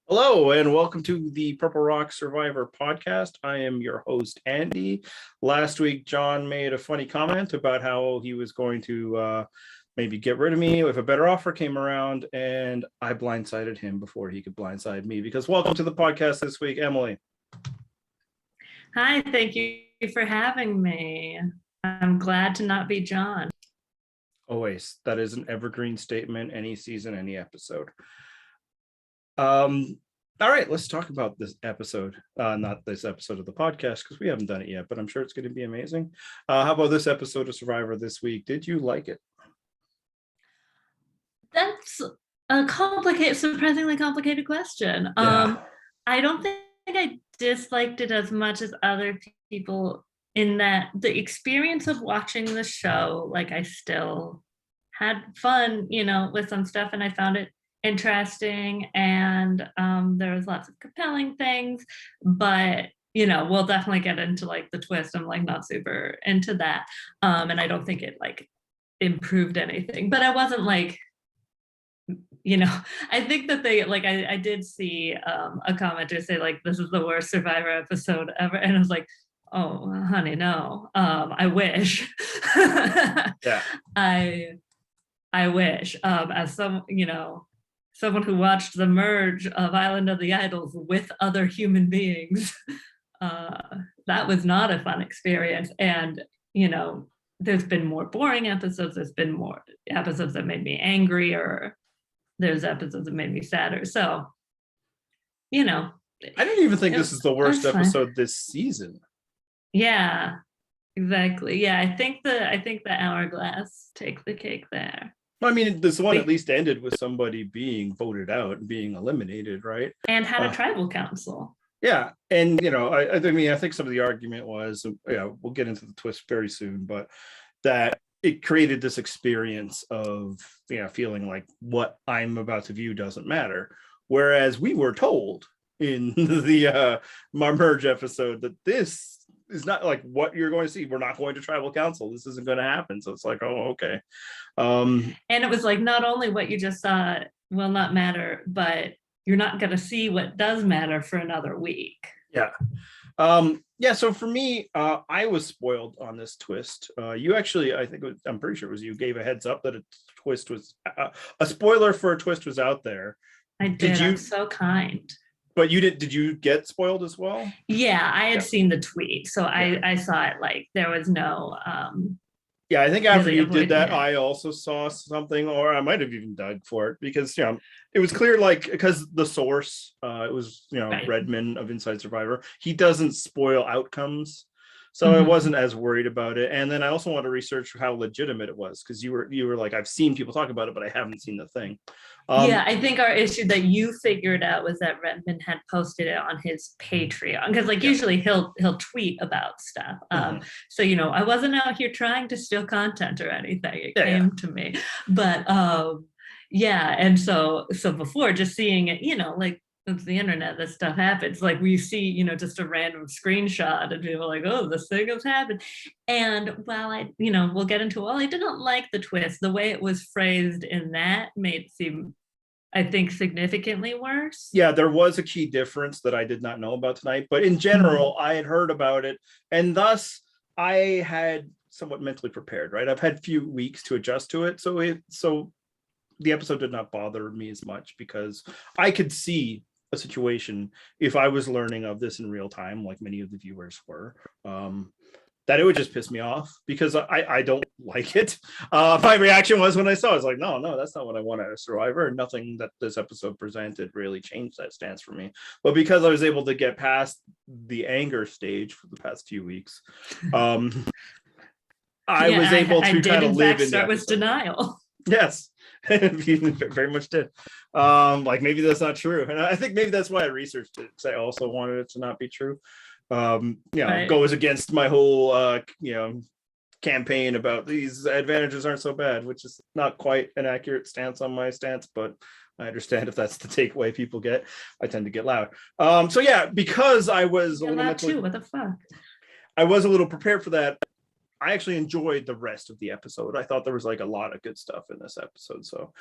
Hello and welcome to the Purple Rock Survivor podcast. I am your host, Andy. Last week, John made a funny comment about how he was going to maybe get rid of me if a better offer came around, and I blindsided him before he could blindside me. Because welcome to the podcast this week, Emily. Hi, thank you for having me. I'm glad to not be John. Always. That is an evergreen statement, any season, any episode. All right, let's talk about this episode. Not this episode of the podcast because we haven't done it yet, but I'm sure it's going to be amazing. How about this episode of Survivor this week? Did you like it? That's a surprisingly complicated question. Yeah. I don't think I disliked it as much as other people, in that the experience of watching the show, like, I still had fun, with some stuff, and I found it interesting, and there was lots of compelling things, but we'll definitely get into like the twist. I'm like not super into that, and I don't think it like improved anything, but I wasn't like, I think that they like, I did see a commenter say like, this is the worst Survivor episode ever, and I was like, oh honey, no. I wish. Yeah. I wish, as someone who watched the merge of Island of the Idols with other human beings, that was not a fun experience. And, there's been more boring episodes. There's been more episodes that made me angry, or there's episodes that made me sadder. So, I don't even think this is the worst episode this season. Yeah, exactly. Yeah, I think the hourglass takes the cake there. I mean, this one at least ended with somebody being voted out and being eliminated, right? And had a tribal council. Yeah, and I mean, I think some of the argument was, we'll get into the twist very soon, but that it created this experience of feeling like what I'm about to view doesn't matter, whereas we were told in the merge episode that this is not like what you're going to see. We're not going to tribal council. This isn't going to happen. So it's like, oh, okay. And it was like, not only what you just saw will not matter, but you're not going to see what does matter for another week. Yeah. So for me, I was spoiled on this twist. You actually, I'm pretty sure it was you, gave a heads up that a twist was a spoiler for a twist was out there. I did. I'm so kind. But did you get spoiled as well? Yeah, I had seen the tweet, so I saw it. Like, there was no yeah, I think after you did that, I also saw something, or I might have even dug for it, because it was clear, like, because the source, it was right. Redman of Inside Survivor. He doesn't spoil outcomes, so I wasn't as worried about it. And then I also wanted to research how legitimate it was, because you were like, I've seen people talk about it, but I haven't seen the thing. Yeah, I think our issue that you figured out was that Redman had posted it on his Patreon, because like usually he'll tweet about stuff. So I wasn't out here trying to steal content or anything. It came to me, but and so before, just seeing it, like, it's the internet, this stuff happens. Like, we see, just a random screenshot and people are like, oh, this thing has happened. And while we'll get into, I didn't like the twist. The way it was phrased in that made it seem, I think, significantly worse. Yeah, there was a key difference that I did not know about tonight, but in general, I had heard about it, and thus I had somewhat mentally prepared, right? I've had a few weeks to adjust to it. So the episode did not bother me as much, because I could see a situation, if I was learning of this in real time, like many of the viewers were, that it would just piss me off, because I don't like it. My reaction was, when I saw it, I was like, no, that's not what I want out of Survivor. And nothing that this episode presented really changed that stance for me. But because I was able to get past the anger stage for the past few weeks, I was able to kind of live in that. Start with denial. Yes. Very much did. Like, maybe that's not true, and I think maybe that's why I researched it, because I also wanted it to not be true. Goes against my whole campaign about these advantages aren't so bad, which is not quite an accurate stance on my stance, but I understand if that's the takeaway people get. I tend to get loud. Because I was a little too. What the fuck? I was a little prepared for that. I actually enjoyed the rest of the episode. I thought there was like a lot of good stuff in this episode. So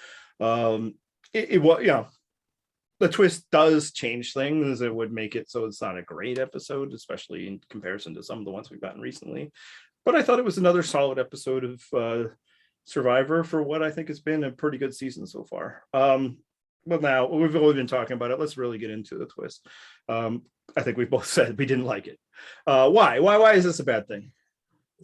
it was, the twist does change things. It would make it so it's not a great episode, especially in comparison to some of the ones we've gotten recently. But I thought it was another solid episode of Survivor for what I think has been a pretty good season so far. Well, now we've only been talking about it. Let's really get into the twist. I think we both said we didn't like it. Why is this a bad thing?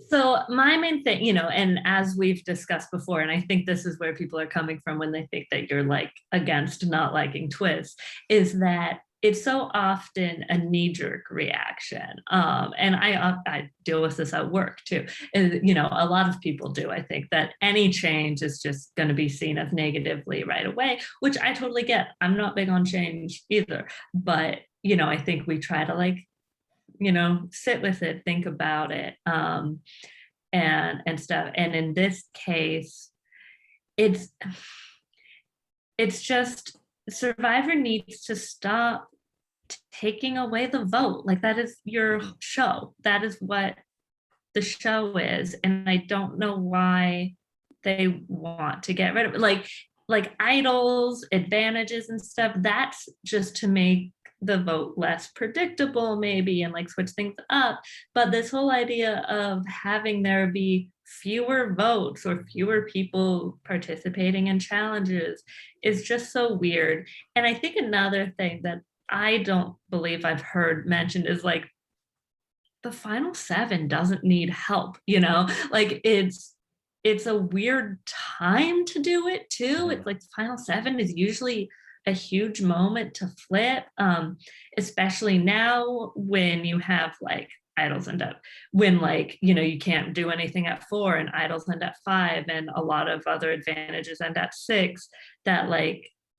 So my main thing, and as we've discussed before, and I think this is where people are coming from when they think that you're like against not liking twists, is that it's so often a knee-jerk reaction. And I deal with this at work too. And, a lot of people do. I think that any change is just going to be seen as negatively right away, which I totally get. I'm not big on change either. But, I think we try to sit with it, think about it, and stuff. And in this case, it's just Survivor needs to stop taking away the vote. Like, that is your show. That is what the show is. And I don't know why they want to get rid of it. Like idols, advantages and stuff, that's just to make the vote less predictable maybe, and switch things up. But this whole idea of having there be fewer votes or fewer people participating in challenges is just so weird. And I think another thing that I don't believe I've heard mentioned is the final 7 doesn't need help, it's a weird time to do it too. It's the final 7 is usually a huge moment to flip, especially now when you have idols end up when you can't do anything at 4 and idols end at 5 and a lot of other advantages end at 6, that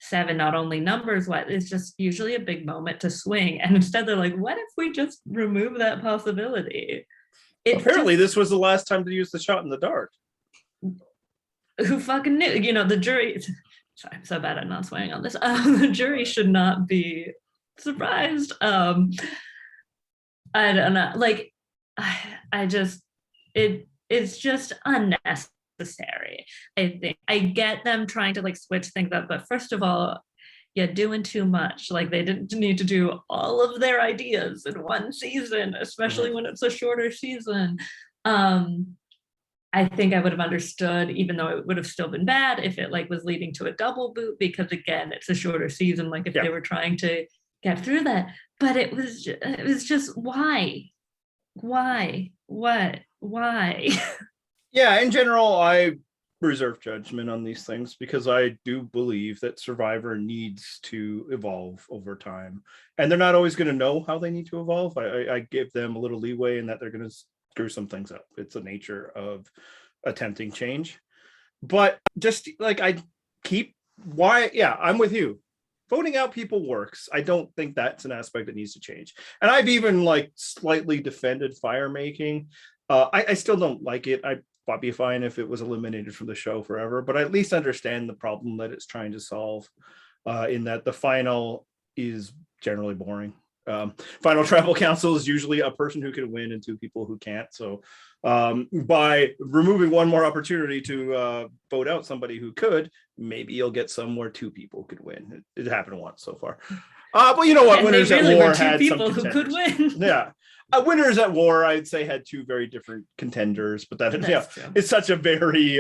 7 not only numbers what is just usually a big moment to swing. And instead they're what if we just remove that possibility? Apparently this was the last time to use the shot in the dark. Who fucking knew? The jury, sorry, I'm so bad at not swearing on this. The jury should not be surprised. I don't know. It's just unnecessary. I think I get them trying to switch things up, but first of all, you're doing too much. They didn't need to do all of their ideas in one season, especially when it's a shorter season. I think I would have understood, even though it would have still been bad if it was leading to a double boot, because again, it's a shorter season. If they were trying to get through that, but it was just why? What? Why? Yeah, in general, I reserve judgment on these things because I do believe that Survivor needs to evolve over time, and they're not always going to know how they need to evolve. I give them a little leeway in that they're going to screw some things up. It's the nature of attempting change. But just I'm with you. Voting out people works. I don't think that's an aspect that needs to change. And I've even slightly defended fire making. I still don't like it. I'd be fine if it was eliminated from the show forever, but I at least understand the problem that it's trying to solve, in that the final is generally boring. Final tribal council is usually a person who can win and 2 people who can't. So by removing one more opportunity to vote out somebody who could, maybe you'll get some where 2 people could win. It happened once so far. But you know what? And Winners really at War were 2 had people some who could win. Yeah. Winners at War, I'd say, had 2 very different contenders, but it's such a very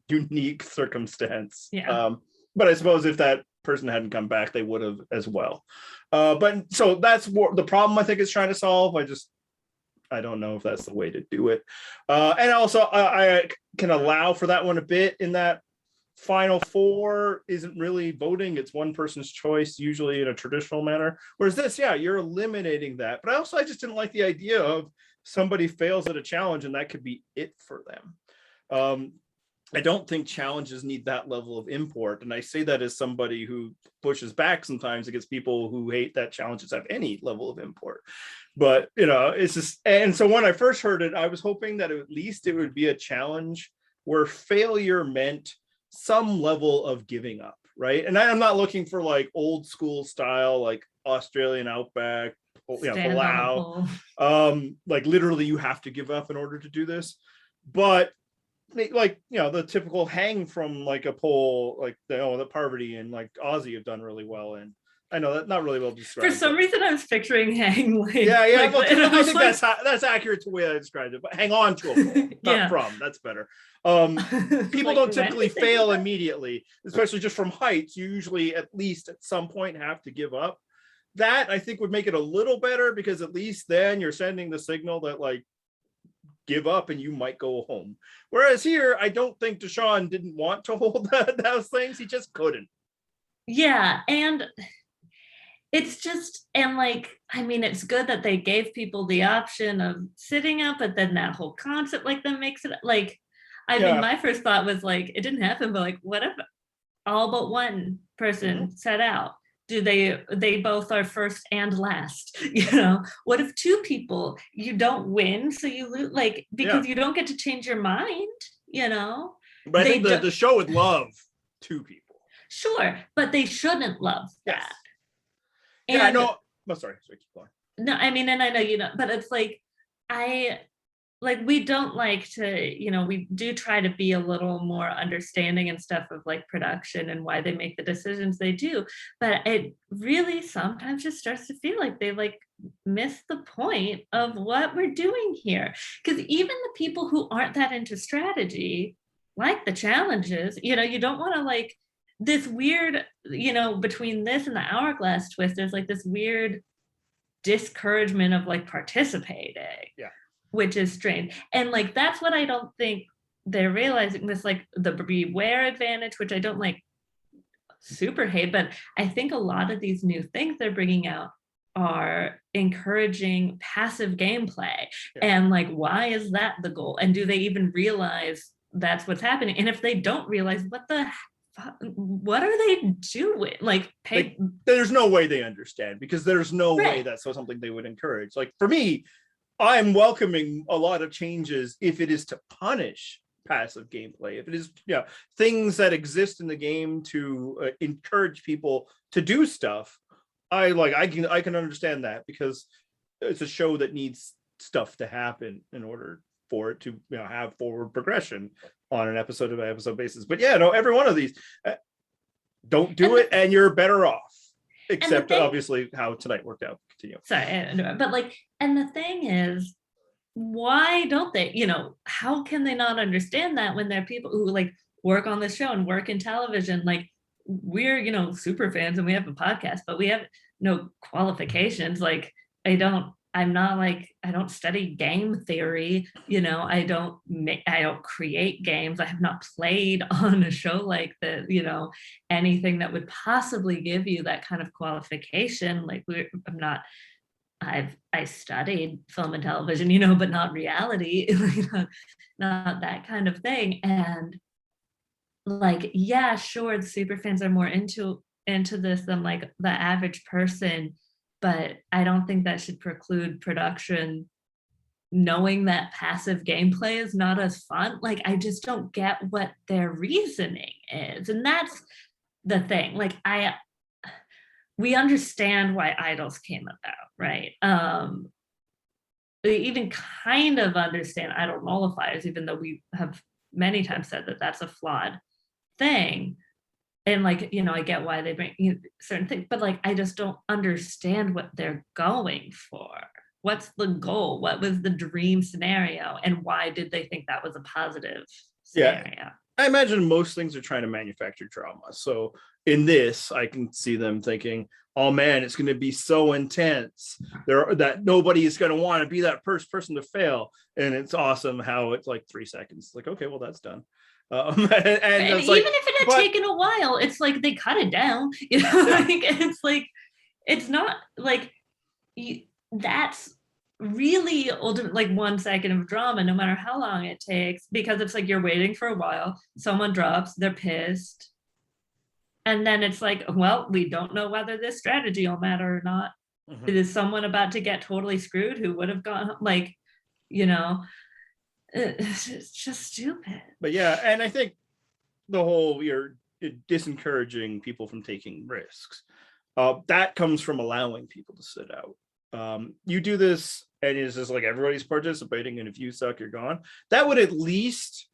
unique circumstance. Yeah. But I suppose if that person hadn't come back, they would have as well. But so that's the problem I think it's trying to solve. I don't know if that's the way to do it. And also I can allow for that one a bit, in that final 4 isn't really voting. It's one person's choice, usually in a traditional manner. Whereas this, you're eliminating that. But I just didn't like the idea of somebody fails at a challenge and that could be it for them. I don't think challenges need that level of import. And I say that as somebody who pushes back sometimes against people who hate that challenges have any level of import. But, it's just, and so when I first heard it, I was hoping that at least it would be a challenge where failure meant some level of giving up, right? And I'm not looking for old school style, Australian outback, Palau, literally you have to give up in order to do this. But the typical hang from a pole, the Parvati and Aussie have done really well in. I know that's not really well For described. some reason, I was picturing hang like. Yeah. like, Well, and I I was think like, that's accurate to the way I described it. But hang on to a fall, not Yeah. from. That's better. People Like, don't when typically did they do fail that? immediately, especially just from heights. You usually, at least at some point, have to give up. That I think would make it a little better because at least then you're sending the signal that like give up and you might go home. Whereas here, I don't think Deshaun didn't want to hold those things. He just couldn't. Yeah, and it's just, and like, I mean, it's good that they gave people the option of sitting up, but then that whole concept like that makes it like, I mean, Yeah. my first thought was like, it didn't happen, but like, what if all but one person set out? Do they both are first and last? You know, what if two people, you don't win, so you lose, like, because you don't get to change your mind, you know? But I think They the show would love two people. Sure, but they shouldn't love Yes. that. Yeah, I And know. Oh, sorry, keep going. no, I mean, and I know you know, but it's like I like we don't like to, you know, we do try to be a little more understanding and stuff of like production and why they make the decisions they do, but it really sometimes just starts to feel like they like miss the point of what we're doing here. Because even the people who aren't that into strategy like the challenges, you know, you don't want to like this weird, you know, between this and the hourglass twist, there's like this weird discouragement of like participating, which is strange. And like that's what I don't think they're realizing, this like the beware advantage, which I don't like super hate, but I think a lot of these new things they're bringing out are encouraging passive gameplay. And like, why is that the goal? And do they even realize that's what's happening? And if they don't realize, what are they doing? Like, there's no way they understand, because there's no way that's something they would encourage. Like for me, I'm welcoming a lot of changes if it is to punish passive gameplay, if it is things that exist in the game to encourage people to do stuff. I can understand that, because it's a show that needs stuff to happen in order for it to have forward progression on an episode by episode basis. But every one of these don't do it and you're better off, except obviously how tonight worked out. Continue. Sorry, but like, and the thing is, why don't they, how can they not understand that when there are people who like work on this show and work in television? Like we're super fans and we have a podcast, but we have no qualifications. Like I don't study game theory, I don't create games. I have not played on a show like that, anything that would possibly give you that kind of qualification. Like I studied film and television, but not reality, not that kind of thing. And like, yeah, sure, the super fans are more into this than like the average person, but I don't think that should preclude production knowing that passive gameplay is not as fun. Like, I just don't get what their reasoning is. And that's the thing. Like, we understand why idols came about, right? We even kind of understand idol nullifiers, even though we have many times said that that's a flawed thing. And like, I get why they bring certain things, but like, I just don't understand what they're going for. What's the goal? What was the dream scenario? And why did they think that was a positive scenario? I imagine most things are trying to manufacture drama. So in this, I can see them thinking, oh man, it's going to be so intense that nobody is going to want to be that first person to fail. And it's awesome how it's like 3 seconds. It's like, okay, well, that's done. And even like, if it had taken a while, it's like they cut it down. Like, it's like, it's not like that's really ultimate, like 1 second of drama, no matter how long it takes, because it's like you're waiting for a while, someone drops, they're pissed, and then it's like, well, we don't know whether this strategy will matter or not. Is someone about to get totally screwed who would have gone, like, it's just stupid. But and I think the whole you're disencouraging people from taking risks, that comes from allowing people to sit out. You do this and it's just like everybody's participating, and if you suck, you're gone. That would at least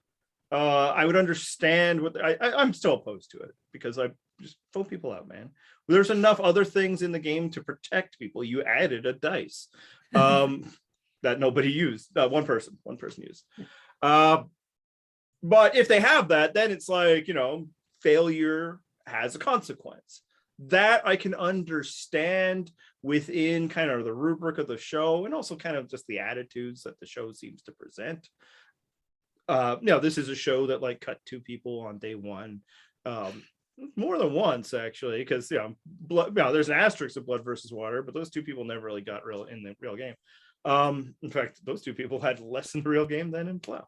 I would understand what I'm still opposed to it, because just vote people out, man. There's enough other things in the game to protect people. You added a dice that nobody used. One person used. But if they have that, then it's like, failure has a consequence. That I can understand within kind of the rubric of the show, and also kind of just the attitudes that the show seems to present. This is a show that like cut 2 people on day 1. More than once, actually, because there's an asterisk of Blood versus Water, but those 2 people never really got in the real game. In fact, those 2 people had less in the real game than in Plow.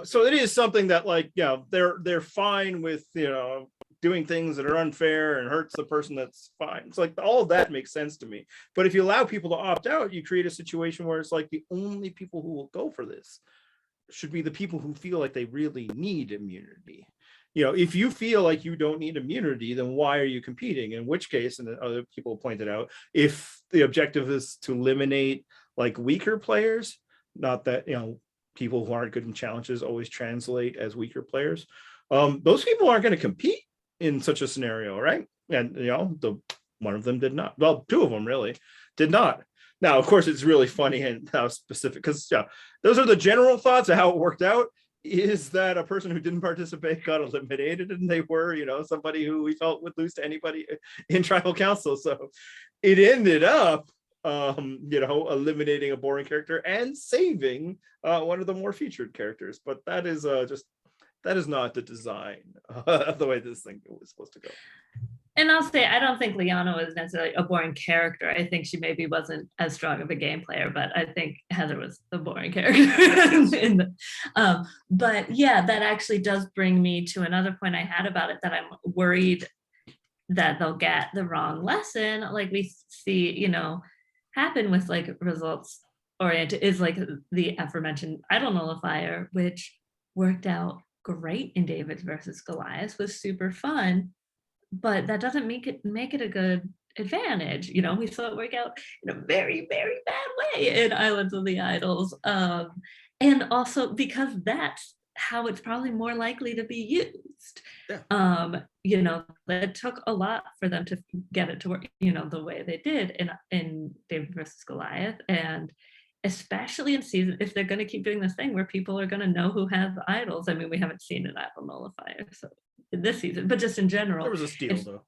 So it is something that, like, they're fine with, doing things that are unfair and hurts the person that's fine. It's like all of that makes sense to me. But if you allow people to opt out, you create a situation where it's like the only people who will go for this should be the people who feel like they really need immunity. If you feel like you don't need immunity, then why are you competing? In which case, and other people pointed out, if the objective is to eliminate like weaker players, not that, people who aren't good in challenges always translate as weaker players. Those people aren't going to compete in such a scenario, right? And one of them did not. Well, 2 of them really did not. Now, of course, it's really funny and how specific, because those are the general thoughts of how it worked out. Is that a person who didn't participate got eliminated, and they were, somebody who we felt would lose to anybody in tribal council. So it ended up eliminating a boring character and saving one of the more featured characters. But that is not the design of the way this thing was supposed to go. And I'll say, I don't think Liana was necessarily a boring character. I think she maybe wasn't as strong of a game player, but I think Heather was the boring character. But yeah, that actually does bring me to another point I had about it, that I'm worried that they'll get the wrong lesson. Like we see, happen with like results oriented, is like the aforementioned idol nullifier, which worked out great in David versus Goliath, was super fun, but that doesn't make it a good advantage. We saw it work out in a very, very bad way in Islands of the Idols. And also because that's how it's probably more likely to be used. Yeah. It took a lot for them to get it to work, the way they did in David versus Goliath. And especially in season, if they're going to keep doing this thing where people are going to know who has the idols. I mean, we haven't seen an idol nullifier so in this season, but just in general. There was a steal though.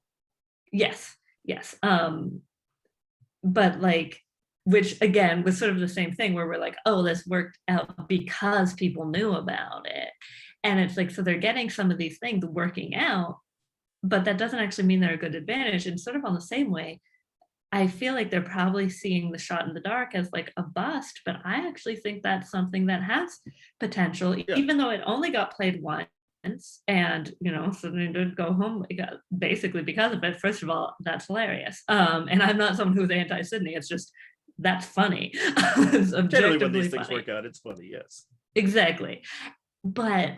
Yes. But like, which again was sort of the same thing where we're like, oh, this worked out because people knew about it. And it's like, so they're getting some of these things working out, but that doesn't actually mean they're a good advantage. And sort of on the same way, I feel like they're probably seeing the shot in the dark as like a bust, but I actually think that's something that has potential, even though it only got played once. And Sydney did go home basically because of it. First of all, that's hilarious. And I'm not someone who's anti-Sydney. It's just that's funny. It's generally when these things work out, it's funny. Yes, exactly. But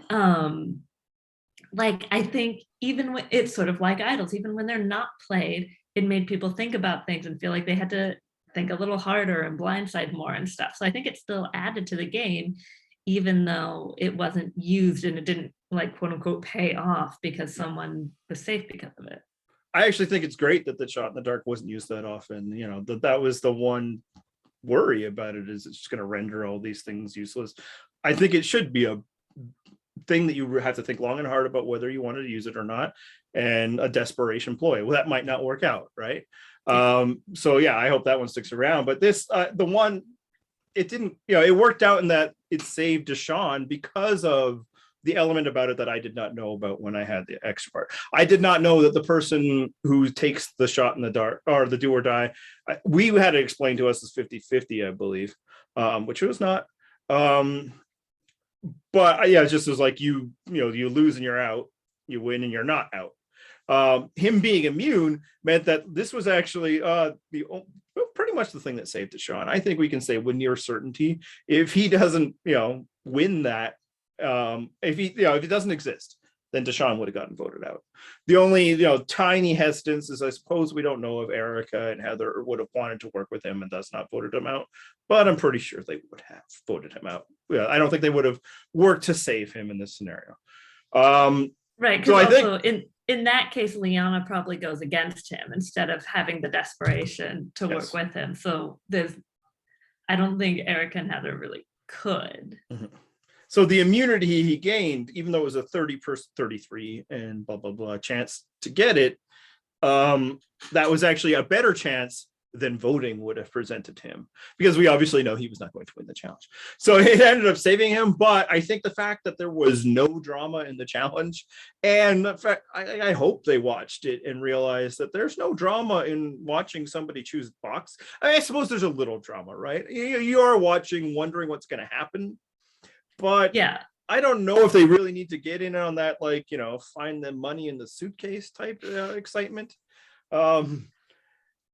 like I think even when it's sort of like idols, even when they're not played, it made people think about things and feel like they had to think a little harder and blindside more and stuff. So I think it still added to the game, even though it wasn't used and it didn't like quote unquote pay off because someone was safe because of it. I actually think it's great that the shot in the dark wasn't used that often. That was the one worry about it, is it's just going to render all these things useless. I think it should be a thing that you have to think long and hard about whether you wanted to use it or not, and a desperation ploy. Well, that might not work out, right? So yeah, I hope that one sticks around. But this, the one, it didn't, it worked out in that it saved Deshawn because of the element about it that I did not know about when I had the extra part. I did not know that the person who takes the shot in the dark, or the do or die, we had it explained to us as 50-50, I believe, which it was not. But yeah, it just was like you lose and you're out, you win and you're not out. Him being immune meant that this was actually pretty much the thing that saved Deshawn. I think we can say with near certainty, if he doesn't, win that, if he doesn't exist, then Deshawn would have gotten voted out. The only, tiny hesitance is I suppose we don't know if Erika and Heather would have wanted to work with him and thus not voted him out, but I'm pretty sure they would have voted him out. Yeah, I don't think they would have worked to save him in this scenario. Right. So I think in that case, Liana probably goes against him instead of having the desperation to work with him. So I don't think Erika and Heather really could. So the immunity he gained, even though it was a 33 and blah, blah, blah chance to get it, that was actually a better chance than voting would have presented him, because we obviously know he was not going to win the challenge. So it ended up saving him. But I think the fact that there was no drama in the challenge, and the fact, I hope they watched it and realized that there's no drama in watching somebody choose box. I suppose there's a little drama, right? You are watching, wondering what's going to happen. But yeah, I don't know if they really need to get in on that, like, find the money in the suitcase type excitement.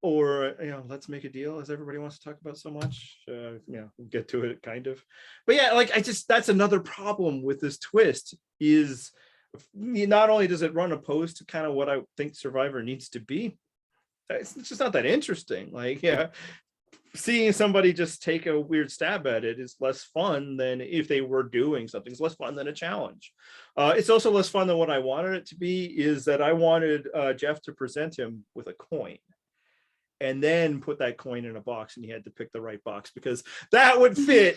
Or, let's make a deal, as everybody wants to talk about so much. We'll get to it kind of. But yeah, like, that's another problem with this twist is not only does it run opposed to kind of what I think Survivor needs to be, it's just not that interesting. Like, yeah, seeing somebody just take a weird stab at it is less fun than if they were doing something. It's less fun than a challenge. It's also less fun than what I wanted it to be, is that I wanted Jeff to present him with a coin and then put that coin in a box, and he had to pick the right box, because that would fit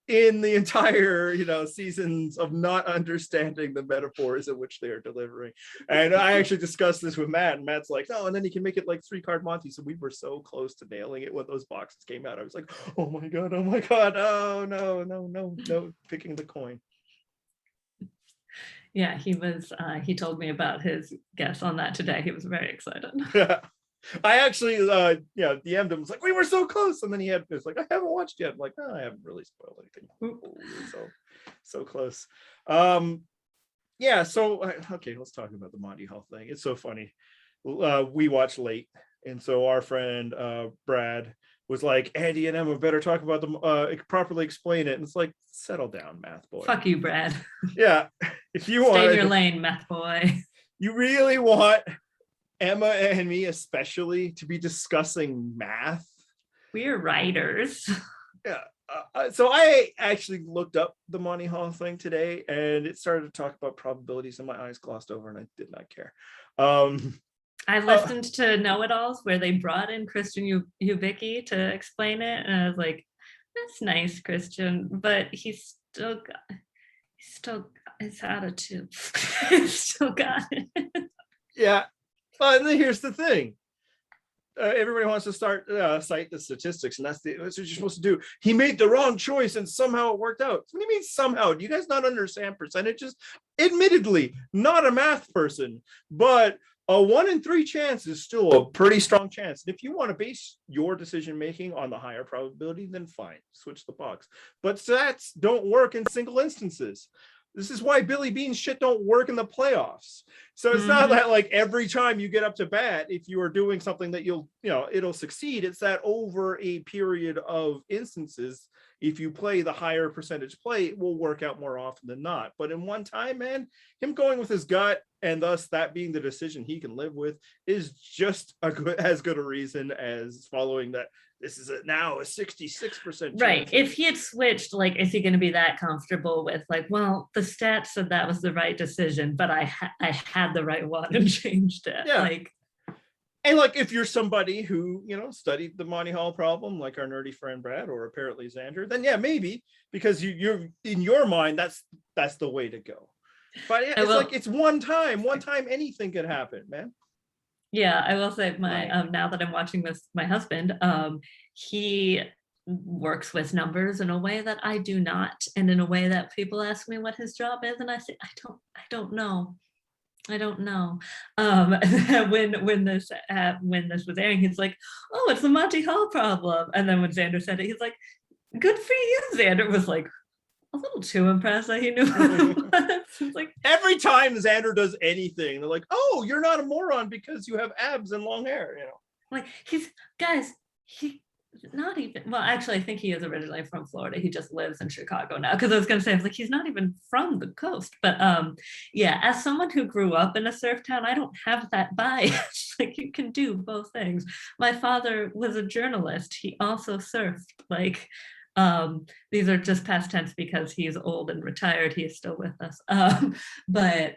in the entire, seasons of not understanding the metaphors in which they are delivering. And I actually discussed this with Matt, and Matt's like, no, and then he can make it like 3-card Monty. So we were so close to nailing it when those boxes came out. I was like, oh my God, oh no, picking the coin. Yeah, he told me about his guess on that today. He was very excited. I actually DM'd him, was like, we were so close, and then it's like, I haven't watched yet. I'm like, no, I haven't really spoiled anything. So close. So okay, let's talk about the Monty Hall thing. It's so funny. We watched late, and so our friend Brad was like, Andy and Emma better talk about them, properly explain it. And it's like, settle down, math boy. Fuck you, Brad. Yeah, if you stay in your lane, math boy. You really want Emma and me especially to be discussing math? We're writers. Yeah. So I actually looked up the Monty Hall thing today, and it started to talk about probabilities, and my eyes glossed over, and I did not care. I listened to Know-It-Alls where they brought in Christian Ubicki to explain it, and I was like, that's nice, Christian, but he's still got his attitude. He's still got it. Yeah. And then here's the thing. Everybody wants to cite the statistics, and that's what you're supposed to do. He made the wrong choice and somehow it worked out. What do you mean somehow? Do you guys not understand percentages? Admittedly, not a math person, but a 1 in 3 chance is still a pretty strong chance. And if you want to base your decision making on the higher probability, then fine, switch the box. But stats don't work in single instances. This is why Billy Bean's shit don't work in the playoffs. So it's not that like every time you get up to bat, if you are doing something that it'll succeed. It's that over a period of instances, if you play the higher percentage play, it will work out more often than not. But in one time, man, him going with his gut, and thus that being the decision he can live with, is just as good a reason as following that. This is now a 66%. Right. If he had switched, like, is he going to be that comfortable with like, well, the stats said that was the right decision, but I had the right one and changed it. Yeah. And like, if you're somebody who, studied the Monty Hall problem, like our nerdy friend Brad, or apparently Xander, then yeah, maybe, because you're in your mind, that's the way to go. But yeah, it's one time anything could happen, man. Yeah, I will say now that I'm watching this, my husband, he works with numbers in a way that I do not, and in a way that people ask me what his job is, and I say, I don't know. When this was airing, he's like, oh, it's the Monty Hall problem. And then when Xander said it, he's like, good for you. Xander was like a little too impressed that he knew what it was. It's like, every time Xander does anything, they're like, oh, you're not a moron because you have abs and long hair, Like, he's not even, well, actually, I think he is originally from Florida. He just lives in Chicago now. Because I was going to say, he's not even from the coast. But yeah, as someone who grew up in a surf town, I don't have that bias. Like, you can do both things. My father was a journalist. He also surfed. Like, these are just past tense because he's old and retired. He is still with us. But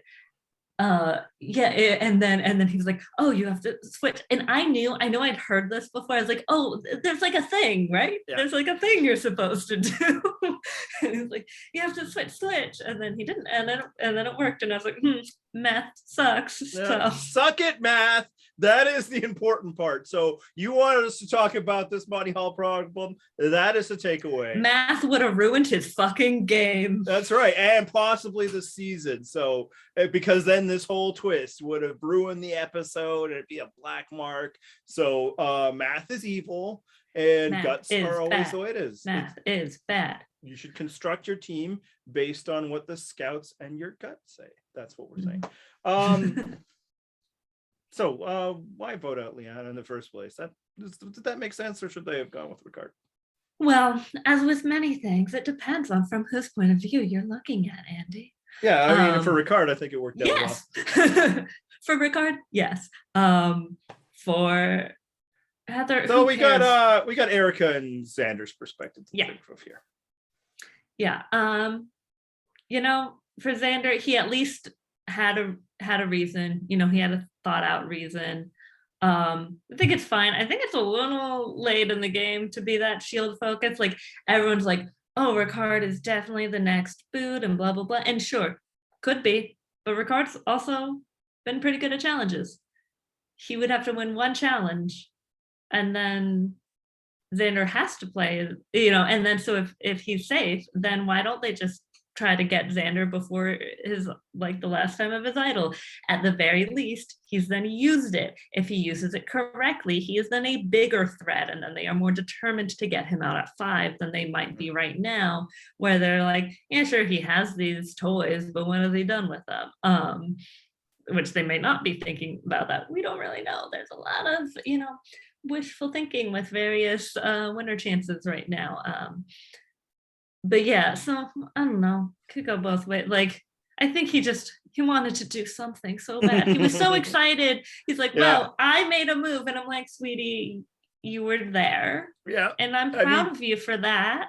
and then he was like, oh, you have to switch, and I know I'd heard this before. I was like, oh, there's like a thing, right? Yeah. There's like a thing you're supposed to do. And he's like, you have to switch, and then he didn't, and then it worked, and I was like, math sucks. Yeah. So Suck it, math. That is the important part. So you wanted us to talk about this Monty Hall problem. That is the takeaway. math would have ruined his fucking game. That's right, and possibly the season. So because then this whole twist would have ruined the episode, and it'd be a black mark. So math is evil, and Math guts is are always bad. the way it is. Math is bad. You should construct your team based on what the scouts and your gut say. That's what we're saying. So why vote out Liana in the first place? Did that make sense, or should they have gone with Ricard? Well, as with many things, it depends on from whose point of view you're looking at, Andy. Yeah, I mean, for Ricard, I think it worked out Yes. well. For Ricard, yes. For Heather, So who we cares? got Erika and Xander's perspective to Yeah. think of here. Yeah. For Xander, he at least had a reason. He had a thought out reason. I think it's fine. I think it's a little late in the game to be that shield focus. Like, everyone's like, oh, Ricard is definitely the next boot and blah blah blah. And sure, could be, but Ricard's also been pretty good at challenges. He would have to win one challenge, and then Xander has to play, and then so if he's safe, then why don't they just try to get Xander before his, like, the last time of his idol? At the very least, he's then used it. If he uses it correctly, he is then a bigger threat, and then they are more determined to get him out at 5 than they might be right now, where they're like, yeah, sure, he has these toys, but when is he done with them? Which they may not be thinking about that. We don't really know. There's a lot of, wishful thinking with various winner chances right now. But yeah, so I don't know, could go both ways. Like, I think he wanted to do something so bad. He was so excited. He's like, well, I made a move. And I'm like, sweetie, you were there. Yeah. And I'm proud of you for that.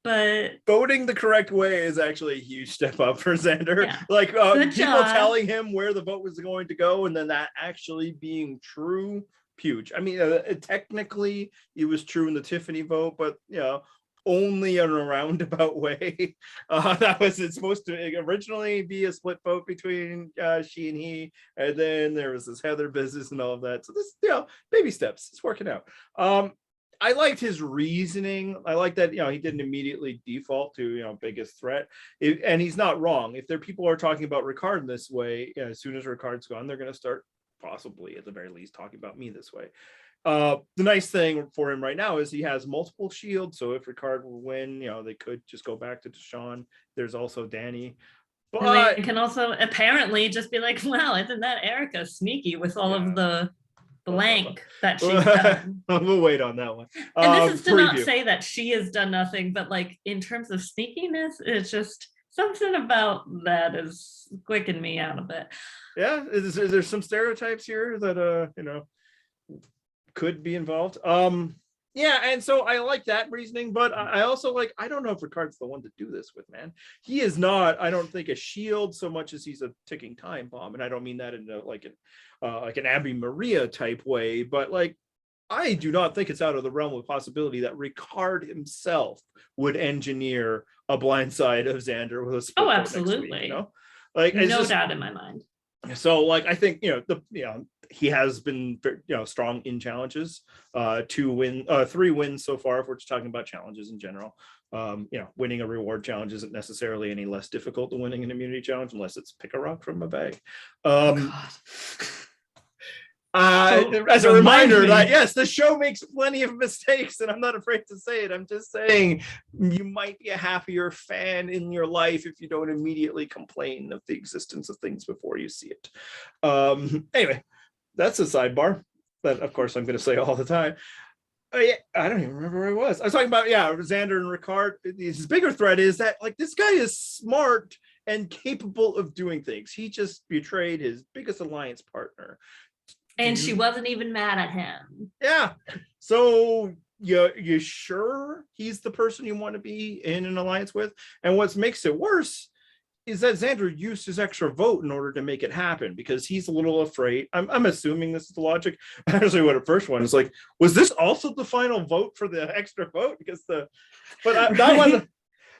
But voting the correct way is actually a huge step up for Xander. Yeah. Like, people job. telling him where the vote was going to go, and then that actually being true, huge. I mean, technically it was true in the Tiffany vote, but only in a roundabout way. It's supposed to originally be a split vote between she and he, and then there was this Heather business and all of that. So this, baby steps. It's working out. I liked his reasoning. I like that, he didn't immediately default to, biggest threat. And he's not wrong. If people are talking about Ricard in this way, as soon as Ricard's gone, they're going to start possibly, at the very least, talking about me this way. The nice thing for him right now is he has multiple shields. So if Ricard will win, they could just go back to Deshawn. There's also Danny. But they can also apparently just be like, wow, isn't that Erika sneaky with all of the blank that she's done? We'll wait on that one. And this is to not say that she has done nothing, but like, in terms of sneakiness, it's just something about that is quicking me out a bit. Yeah, there's some stereotypes here that could be involved. Yeah, and so I like that reasoning, but I also I don't know if Ricard's the one to do this with, man. He is not, I don't think, a shield so much as he's a ticking time bomb, and I don't mean that in an Abby Maria type way, but I do not think it's out of the realm of possibility that Ricard himself would engineer a blindside of Xander with a split vote absolutely. Next week, no doubt in my mind. So I think he has been strong in challenges, 3 wins so far if we're just talking about challenges in general. Winning a reward challenge isn't necessarily any less difficult than winning an immunity challenge unless it's pick a rock from a bag. As a reminder that yes, the show makes plenty of mistakes, and I'm not afraid to say it. I'm just saying you might be a happier fan in your life if you don't immediately complain of the existence of things before you see it. Anyway, that's a sidebar that of course I'm going to say all the time. I don't even remember where I was. I was talking about Xander and Ricard. His bigger threat is that this guy is smart and capable of doing things. He just betrayed his biggest alliance partner. And she wasn't even mad at him. Yeah. So you sure he's the person you want to be in an alliance with? And what makes it worse is that Xander used his extra vote in order to make it happen because he's a little afraid. I'm assuming this is the logic. Actually, what at first one is like, was this also the final vote for the extra vote? Because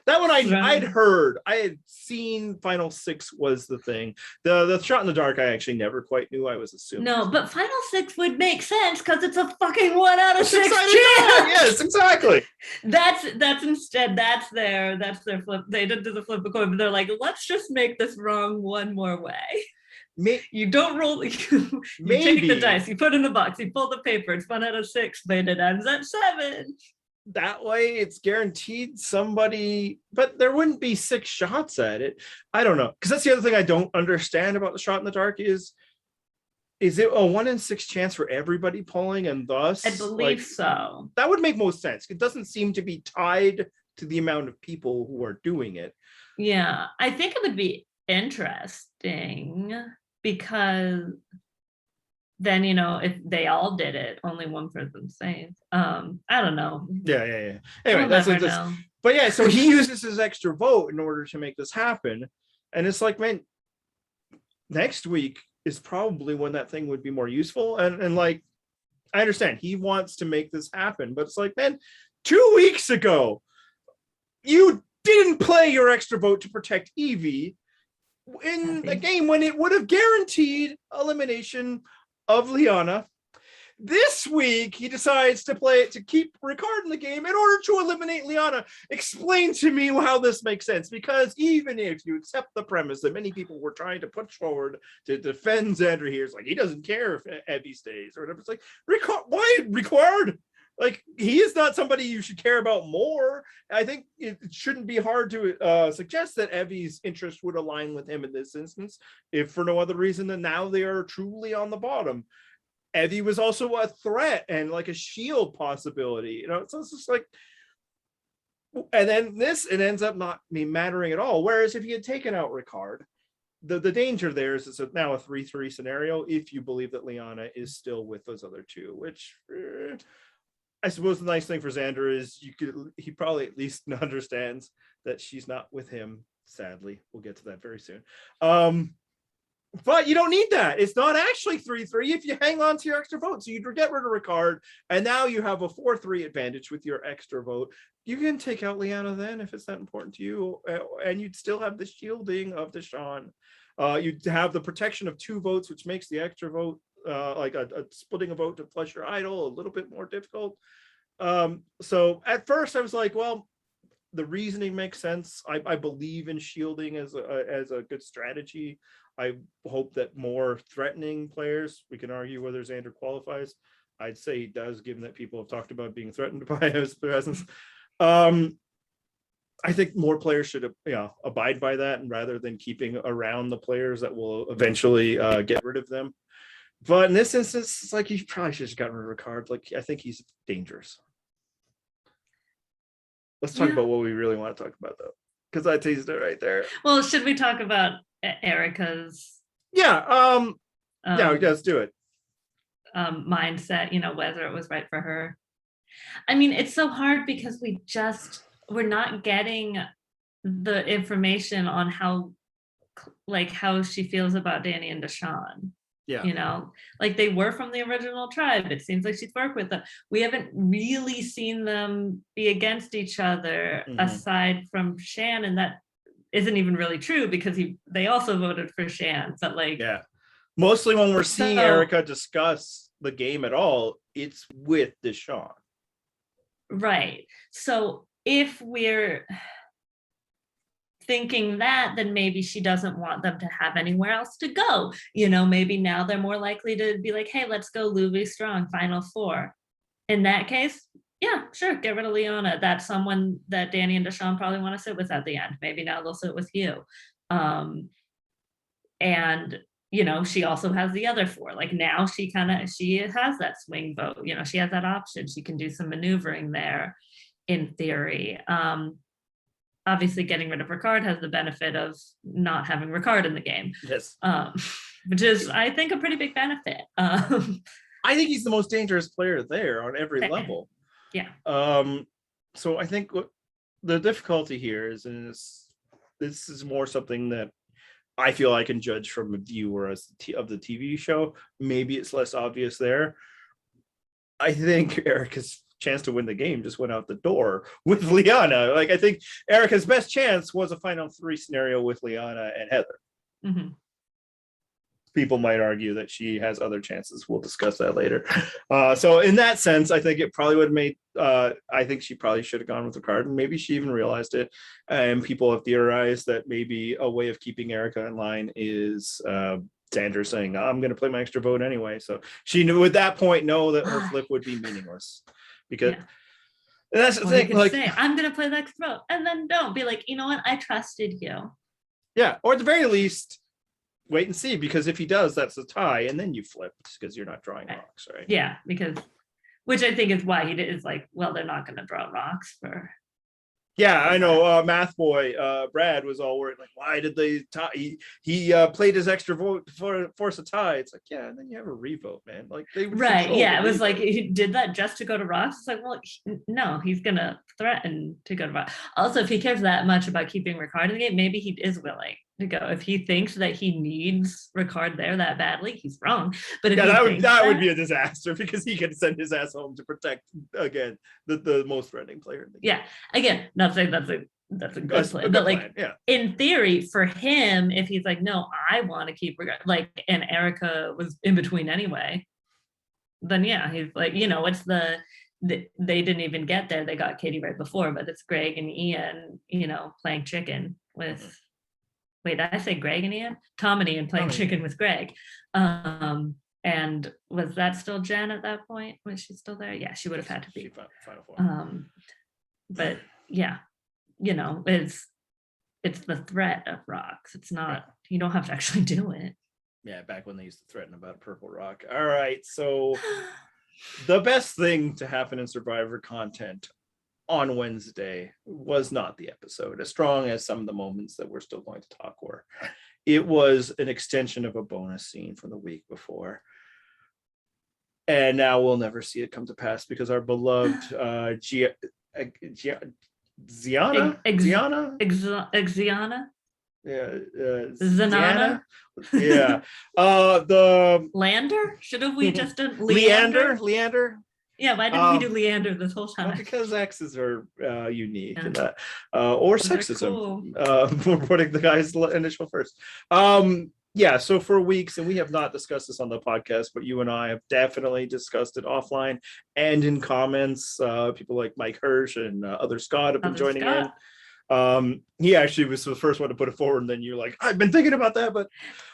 that one I'd heard, I had seen Final Six was the thing. The shot in the dark, I actually never quite knew. I was assuming. No, but Final Six would make sense because it's a fucking 1 out of 6 chance. Yes, exactly. That's instead, that's their flip. They didn't do the flip a coin, but they're like, let's just make this wrong one more way. You don't roll, you take the dice, you put in the box, you pull the paper, it's 1 out of 6, but it ends at 7. That way it's guaranteed somebody, but there wouldn't be 6 shots at it. I don't know, because that's the other thing I don't understand about the shot in the dark is it a 1 in 6 chance for everybody pulling, and thus I believe so. That would make most sense. It doesn't seem to be tied to the amount of people who are doing it. Yeah, I think it would be interesting because then, if they all did it, only one person saved. I don't know. Yeah. Anyway, that's what this. But yeah, so he uses his extra vote in order to make this happen, and it's like, man, next week is probably when that thing would be more useful. And like, I understand he wants to make this happen, but it's like, man, 2 weeks ago, you didn't play your extra vote to protect Evie in a game when it would have guaranteed elimination of Liana. This week, he decides to play it to keep Ricard in the game in order to eliminate Liana. Explain to me how this makes sense, because even if you accept the premise that many people were trying to put forward to defend Xander here, it's like he doesn't care if Evie stays or whatever. It's like, Ricard, why Ricard? Like, he is not somebody you should care about more. I think it shouldn't be hard to suggest that Evie's interest would align with him in this instance, if for no other reason than now they are truly on the bottom. Evie was also a threat and like a shield possibility, so it's just like, and then it ends up not mattering at all. Whereas if you had taken out Ricard, the danger there is it's now a 3-3 scenario if you believe that Liana is still with those other two, which I suppose the nice thing for Xander is he probably at least understands that she's not with him. Sadly, we'll get to that very soon. But you don't need that. It's not actually 3-3 if you hang on to your extra vote. So you get rid of Ricard, and now you have a 4-3 advantage with your extra vote. You can take out Liana then if it's that important to you, and you'd still have the shielding of Deshawn. You'd have the protection of 2 votes, which makes the extra vote like a splitting a vote to flush your idol a little bit more difficult. So at first I was like, well, the reasoning makes sense. I believe in shielding as a good strategy. I hope that more threatening players, we can argue whether Xander qualifies. I'd say he does, given that people have talked about being threatened by his presence. I think more players should abide by that, and rather than keeping around the players that will eventually get rid of them. But in this instance, it's like he probably should have gotten rid of Ricard. Like, I think he's dangerous. Let's talk about what we really want to talk about, though, because I teased it right there. Well, should we talk about Erika's? Yeah, let's do it. Mindset, whether it was right for her. I mean, it's so hard because we're not getting the information on how she feels about Danny and Deshawn. Yeah. Like they were from the original tribe. It seems like she's worked with them. We haven't really seen them be against each other aside from Shan, and that isn't even really true because they also voted for Shan. But mostly when we're seeing Erika discuss the game at all, it's with Deshawn. Right. So if we're thinking that, then maybe she doesn't want them to have anywhere else to go. Maybe now they're more likely to be like, hey, let's go Louis Strong, Final Four. In that case, yeah, sure, get rid of Liana. That's someone that Danny and Deshawn probably want to sit with at the end. Maybe now they'll sit with you. And she also has the other 4. Like now she has that swing vote. She has that option. She can do some maneuvering there in theory. Obviously getting rid of Ricard has the benefit of not having Ricard in the game. Yes. Which is, I think, a pretty big benefit. I think he's the most dangerous player there on every level. Yeah. So I think what the difficulty here is in this this is more something that I feel I can judge from a viewer of the TV show. Maybe it's less obvious there. I think Erika's chance to win the game just went out the door with Liana. Like, I think Erika's best chance was a final 3 scenario with Liana and Heather. Mm-hmm. People might argue that she has other chances. We'll discuss that later. So in that sense, I think it probably would have made, I think she probably should have gone with Ricard, and maybe she even realized it. And people have theorized that maybe a way of keeping Erika in line is Xander saying, I'm going to play my extra vote anyway. So she knew at that point, know that her flip would be meaningless. Because and that's the thing, like, say, I'm going to play the extra vote, and then don't be like, you know what, I trusted you. Yeah, or at the very least, wait and see, because if he does, that's a tie, and then you flip because you're not drawing rocks, right? Yeah, because, which I think is why he is like, well, they're not going to draw rocks for. Yeah, I know. Math boy Brad was all worried, like, why did they tie? He played his extra vote for force a tie. It's like, yeah, and then you have a revote, man. Like, they would right, yeah, it was like he did that just to go to rocks. It's like, well, no, he's gonna threaten to go to rocks. Also, if he cares that much about keeping Ricard in the game, maybe he is willing to go. If he thinks that he needs Ricard there that badly, he's wrong. But if that would be a disaster, because he could send his ass home to protect, again, the most threatening player in the game. Yeah, again, not saying that's a good plan, but like, in theory, for him, if he's like, no, I want to keep Ricard, like, and Erika was in between anyway, then yeah, he's like, you know, it's they didn't even get there. They got Katie right before, but it's Greg and Ian, you know, playing chicken with. Wait, did I say Greg and Ian? Tom and Ian playing chicken with Greg. And was that still Jen at that point? Was she still there? Yeah, she would have had to be. But yeah, you know, it's the threat of rocks. It's not, you don't have to actually do it. Yeah, back when they used to threaten about purple rock. All right, so the best thing to happen in Survivor content on Wednesday was not the episode, as strong as some of the moments that we're still going to talk were. It was an extension of a bonus scene from the week before. And now we'll never see it come to pass, because our beloved Xiana? Yeah, Zanana. Yeah. The Lander? Should have we just done Leander? Yeah, why didn't we do Leander this whole time? Well, because X's are unique, and that, or sexism. Cool. For putting the guy's initial first. Yeah, so for weeks, and we have not discussed this on the podcast, but you and I have definitely discussed it offline and in comments. People like Mike Hirsch and other Scott have been joining in. He actually was the first one to put it forward, and then you're like, I've been thinking about that, but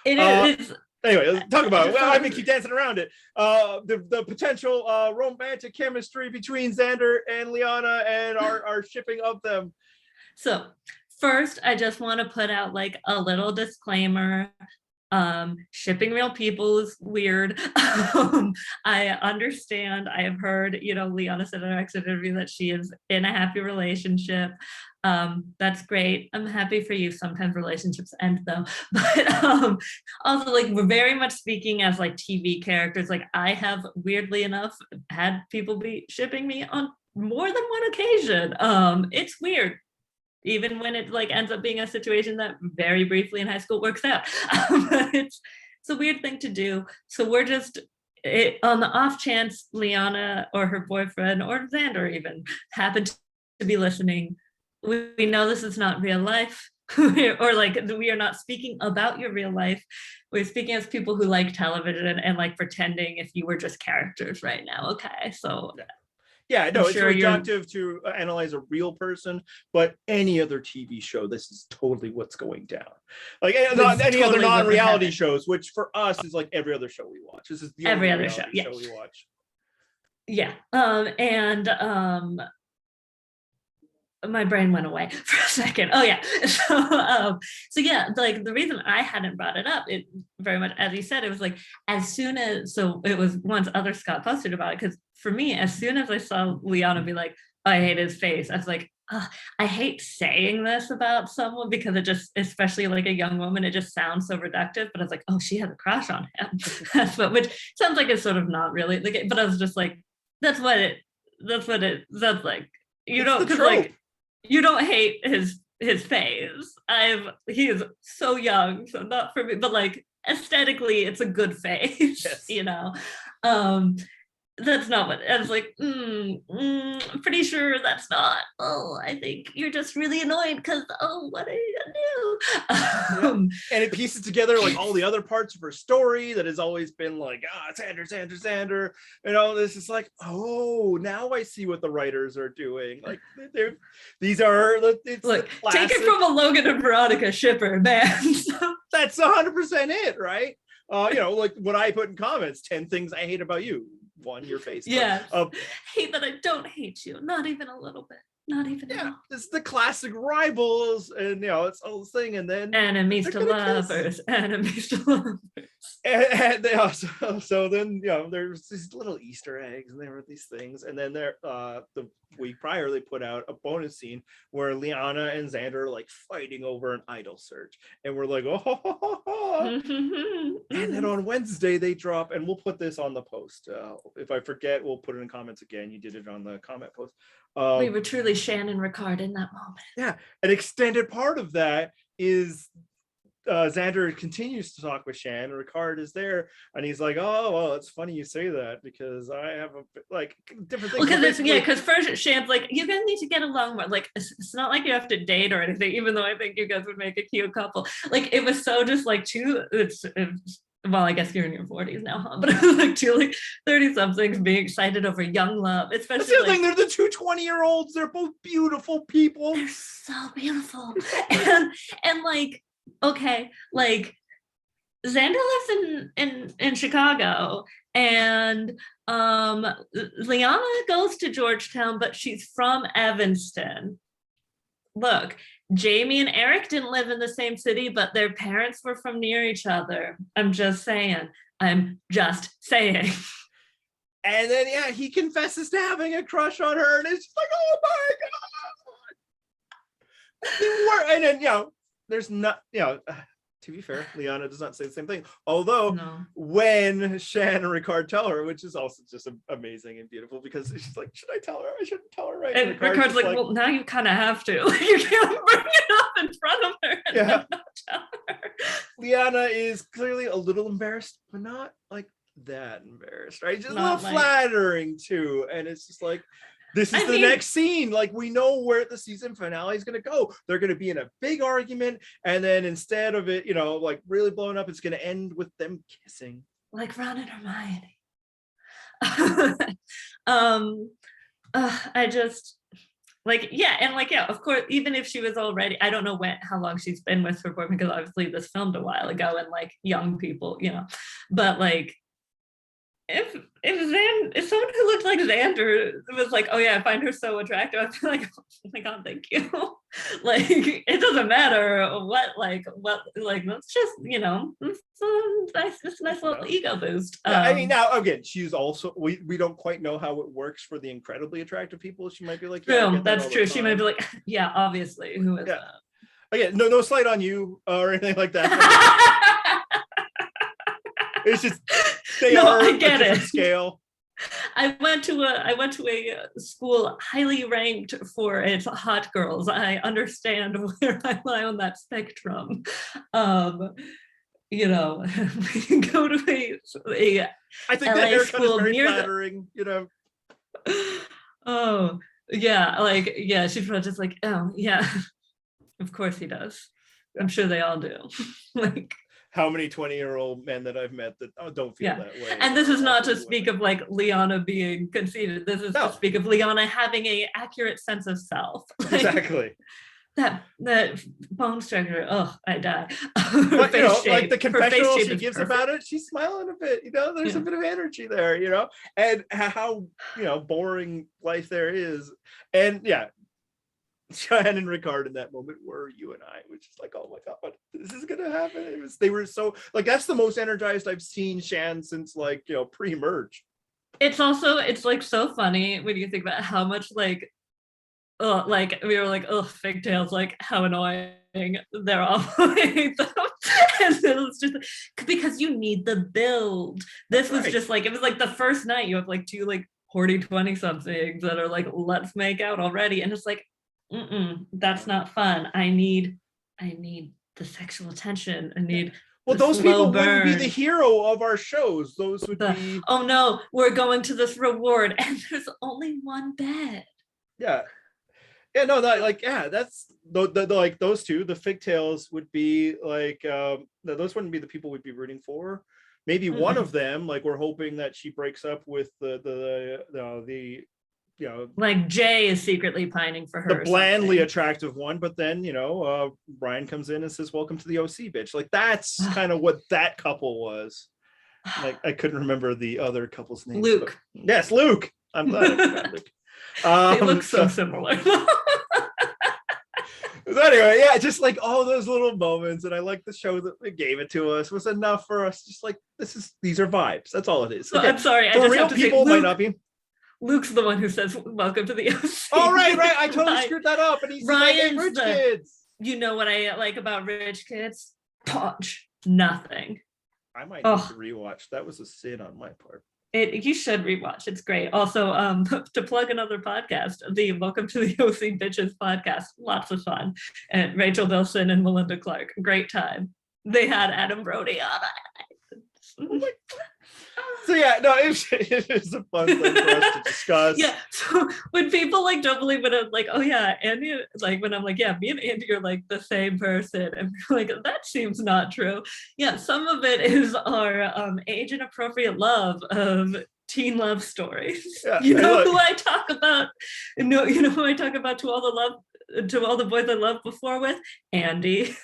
it is. Anyway, let's talk about it. Well, I've been keep dancing around it. The potential romantic chemistry between Xander and Liana, and our shipping of them. So first, I just want to put out like a little disclaimer. Shipping real people is weird. I understand. I have heard, you know, Liana said in our exit interview that she is in a happy relationship. That's great. I'm happy for you. Sometimes relationships end though. But also, like, we're very much speaking as like TV characters. Like, I have, weirdly enough, had people be shipping me on more than one occasion. It's weird. Even when it like ends up being a situation that very briefly in high school works out. But it's a weird thing to do. So we're just, on the off chance Liana or her boyfriend or Xander even happen to be listening, we know this is not real life. Or like, we are not speaking about your real life. We're speaking as people who like television and like pretending if you were just characters right now. Okay, so yeah, no, it's reductive to analyze a real person, but any other TV show, this is totally what's going down. Like any other non-reality shows, which for us is like every other show we watch. This is the every other show we watch. Yeah, my brain went away for a second. Oh yeah. So yeah, like the reason I hadn't brought it up, it very much, as you said, it was like, as soon as, so it was once other Scott posted about it, because for me, as soon as I saw Liana be like, I hate his face, I was like, I hate saying this about someone, because it just, especially like a young woman, it just sounds so reductive, but I was like, oh, she has a crush on him. Which sounds like it's sort of not really, like, but I was just like, that's what it sounds like. You don't, because like, you don't hate his his phase. He is so young, so not for me, but like aesthetically, it's a good phase, Yes. you know. That's not what I was like. I'm pretty sure that's not. Oh, I think you're just really annoyed because what are you gonna do? And it pieces together like all the other parts of her story that has always been like, Xander. You know, this is like, oh, now I see what the writers are doing. Like, these are it's Look, the take it from a Logan and Veronica shipper, man. That's 100% it, right? You know, like what I put in comments: 10 things I hate about you. One, your face. Yeah. Hate that I don't hate you. Not even a little bit. Not even at all. It's the classic rivals, and you know, it's a whole thing, and then enemies to lovers, enemies to lovers. And they also, so then, you know, there's these little Easter eggs, and there were these things, and then there, the week prior, they put out a bonus scene where Liana and Xander are like fighting over an idol search, and we're like, and then on Wednesday they drop, and we'll put this on the post. If I forget, we'll put it in comments again. You did it on the comment post. We were truly Shannon Ricard in that moment. Yeah, an extended part of that is Xander continues to talk with Shan. Ricard is there, and he's like, "Oh, well, it's funny you say that because I have like different things." Because first Shan's like, "You guys need to get along more. Like, it's not like you have to date or anything. Even though I think you guys would make a cute couple. Like, it was so just like two. Well, I guess you're in your 40s now, huh? But it was like two like 30-somethings being excited over young love, especially. That's the other thing. They're the two 20-year-olds. They're both beautiful people. They're so beautiful, and like. Okay, like Xander lives in Chicago, and Liana goes to Georgetown, but she's from Evanston. Look, Jamie and Eric didn't live in the same city, but their parents were from near each other. I'm just saying. And then he confesses to having a crush on her, and it's just like, oh my god. And then there's not, to be fair, Liana does not say the same thing. Although when Shan and Ricard tell her, which is also just amazing and beautiful, because she's like, should I tell her? I shouldn't tell her, right? And Ricard's like, well, now you kind of have to. Like, you can't bring it up in front of her and then not tell her. Liana is clearly a little embarrassed, but not like that embarrassed, right? Just not a little flattering too. And it's just like, this is the next scene. Like, we know where the season finale is going to go. They're going to be in a big argument, and then instead of it, like really blowing up, it's going to end with them kissing, like Ron and Hermione. I just of course, even if she was already, I don't know how long she's been with her boyfriend, because obviously this filmed a while ago, and like young people, but like. If someone who looked like Xander was like, oh yeah, I find her so attractive, I'd be like, oh my god, thank you. Like, it doesn't matter what, that's just, it's a nice little ego boost. I mean, now again, she's also, we don't quite know how it works for the incredibly attractive people. She might be like, that's true. She might be like, yeah, obviously, who is that? Again, no slight on you or anything like that. It's just they are I get it. Scale. I went to a school highly ranked for its hot girls. I understand where I lie on that spectrum. We can go to a I think LA that haircut school is very near flattering. Oh yeah, she's just like, oh yeah, of course he does. I'm sure they all do. Like. How many 20-year-old men that I've met that don't feel that way. And this is not to speak of like Liana being conceited. This is to speak of Liana having a accurate sense of self. Like, exactly. That bone structure. Oh, I die. But like the confessional she gives about it, she's smiling a bit. There's a bit of energy there. And how boring life there is. And Shan and Ricard in that moment were you and I, which is like, oh my god, this is gonna happen. They were so like, that's the most energized I've seen Shan since like pre-merge. It's like so funny when you think about how much like we were like, oh, figtails, like how annoying they're all. And it's just because you need the build. This was just like, it was like the first night you have like two like 40 20 somethings that are like, let's make out already, and it's like, That's not fun. I need the sexual attention. I need Well, the those slow people wouldn't be the burn. hero of our shows. Those would be, Oh no, we're going to this reward and there's only one bed. yeah. Yeah, no, that like, yeah, that's the like those two, the Figtails would be like, those wouldn't be the people we'd be rooting for. Maybe one of them, like we're hoping that she breaks up with the you know, like Jay is secretly pining for her. the blandly attractive one, but then Brian comes in and says, "Welcome to the OC, bitch." Like that's kind of what that couple was. Like I couldn't remember the other couple's name. Luke. Yes, Luke. I'm glad I forgot Luke. They look so similar. So anyway, yeah, just like all those little moments, and I like the show that they gave it to us was enough for us. Just like these are vibes. That's all it is. So, I'm sorry, I for just real have to people say, might not be. Luke's the one who says welcome to the OC. Oh, right. I totally screwed that up. And he's like, rich kids. You know what I like about rich kids? Punch. Nothing. I might need to rewatch. That was a sin on my part. You should rewatch. It's great. Also, to plug another podcast, the Welcome to the OC Bitches podcast, lots of fun. And Rachel Bilson and Melinda Clark, great time. They had Adam Brody on it. So yeah, no, it was a fun thing for us to discuss. Yeah. So when people like don't believe it, I'm like, oh yeah, Andy, like when I'm like, yeah, me and Andy are like the same person, and like that seems not true. Yeah, some of it is our age inappropriate love of teen love stories. Yeah, you know who I talk about? You know who I talk about to all the boys I loved before with? Andy.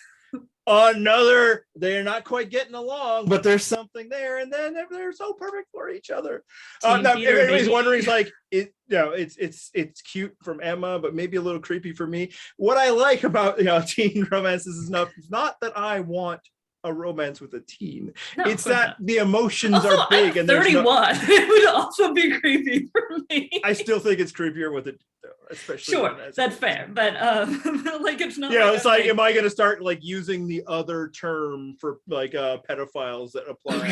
They're not quite getting along, but there's something there, and then they're so perfect for each other. Now, everybody's wondering, like, it's cute from Emma, but maybe a little creepy for me. What I like about teen romances is not that I want a romance with a teen. No, it's that the emotions also, are big. I'm 31. It would also be creepy for me. I still think it's creepier with it, especially. Sure, that's fair, but like it's not. Yeah, it's like, am I going to start like using the other term for like pedophiles that apply?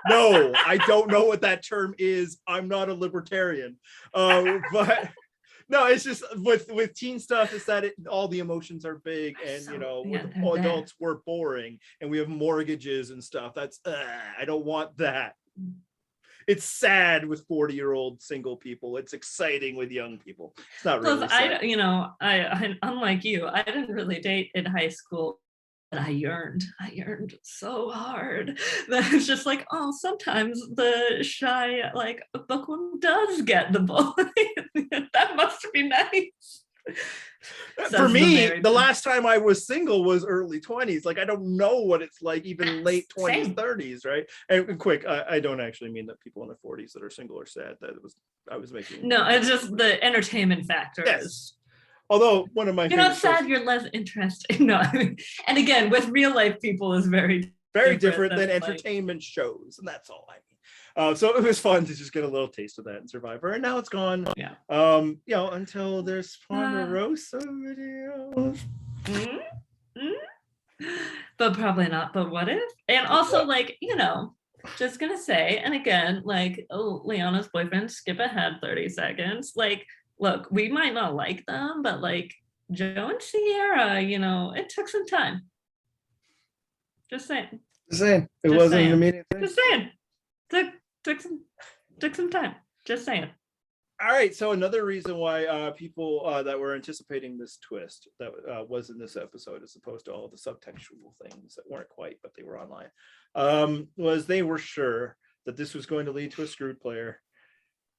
No, I don't know what that term is. I'm not a libertarian, but. No, it's just with teen stuff, it's that all the emotions are big, and with adults we're boring, and we have mortgages and stuff. That's I don't want that. It's sad with 40-year-old single people. It's exciting with young people. It's not really. I unlike you, I didn't really date in high school. I yearned so hard that it's just like, oh, sometimes the shy like bookworm does get the boy. That must be nice. For me, the last time I was single was early 20s. Like I don't know what it's like, even late 20s, Same. 30s, right? And quick, I don't actually mean that people in their 40s that are single are sad. I was making. No, it's just the entertainment factor. Yes. Although one of my you're not sad, you're less interesting. No, and again, with real life people is very different than entertainment shows, and that's all I mean. So it was fun to just get a little taste of that in Survivor, and now it's gone. Yeah. Until there's Ponderosa videos. But probably not. But what if? And also, just gonna say, and again, like, Liana's boyfriend, skip ahead 30 seconds, like. Look, we might not like them, but like Joe and Sierra, it took some time. Just saying. It wasn't an immediate thing. Just saying. Took some time. Just saying. All right. So another reason why people that were anticipating this twist that was in this episode, as opposed to all the subtextual things that weren't quite, but they were online, was they were sure that this was going to lead to a screwed player.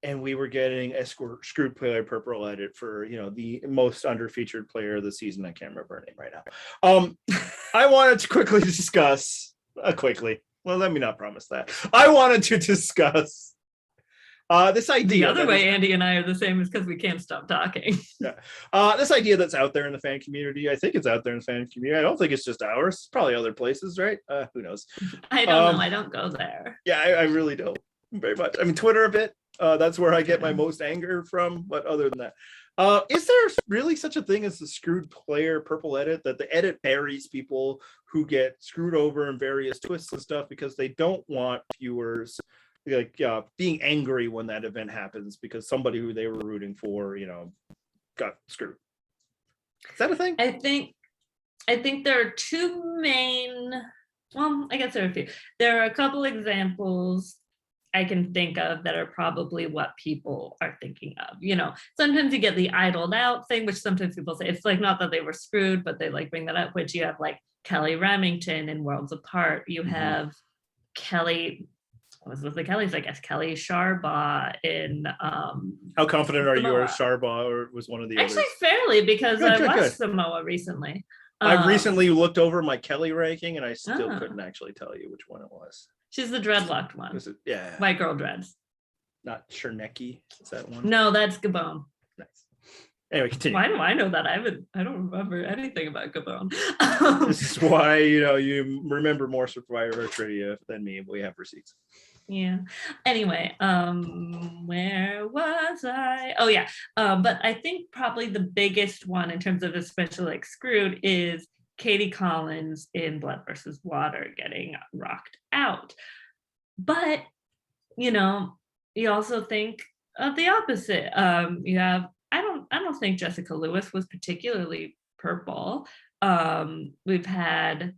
And we were getting a screwed player purple edit for, the most underfeatured player of the season. I can't remember her name right now. I wanted to quickly discuss, well, let me not promise that. I wanted to discuss this idea. The other way Andy and I are the same is because we can't stop talking. Yeah. This idea that's out there in the fan community. I think it's out there in the fan community. I don't think it's just ours. It's probably other places, right? Who knows? I don't know. I don't go there. Yeah, I really don't very much. I mean, Twitter a bit. That's where I get my most anger from. But other than that, is there really such a thing as the screwed player purple edit, that the edit buries people who get screwed over in various twists and stuff because they don't want viewers being angry when that event happens because somebody who they were rooting for, got screwed. Is that a thing? I think there are two main, well, I guess there are a few. There are a couple examples I can think of that are probably what people are thinking of. Sometimes you get the idled out thing, which sometimes people say it's like not that they were screwed, but they like bring that up, which you have like Kelly Remington in Worlds Apart. You have Kelly, what was the Kellys? I guess Kelly Sharbaugh in How confident are you Samoa. or Sharbaugh or was one of the Actually others? fairly, because Good, I good, watched good. Samoa recently. I recently looked over my Kelly ranking and I still Oh. couldn't actually tell you which one it was. She's the dreadlocked one. Was it? Yeah. White girl dreads. Not Chernecki. Is that one? No, that's Gabon. Nice. Anyway, continue. Why do I know that? I don't remember anything about Gabon. This is why you remember more Survivor trivia than me. We have receipts. Yeah. Anyway, where was I? Oh yeah. But I think probably the biggest one in terms of especially like screwed is Katie Collins in Blood versus Water getting rocked out. But you also think of the opposite. You have I don't think Jessica Lewis was particularly purple. We've had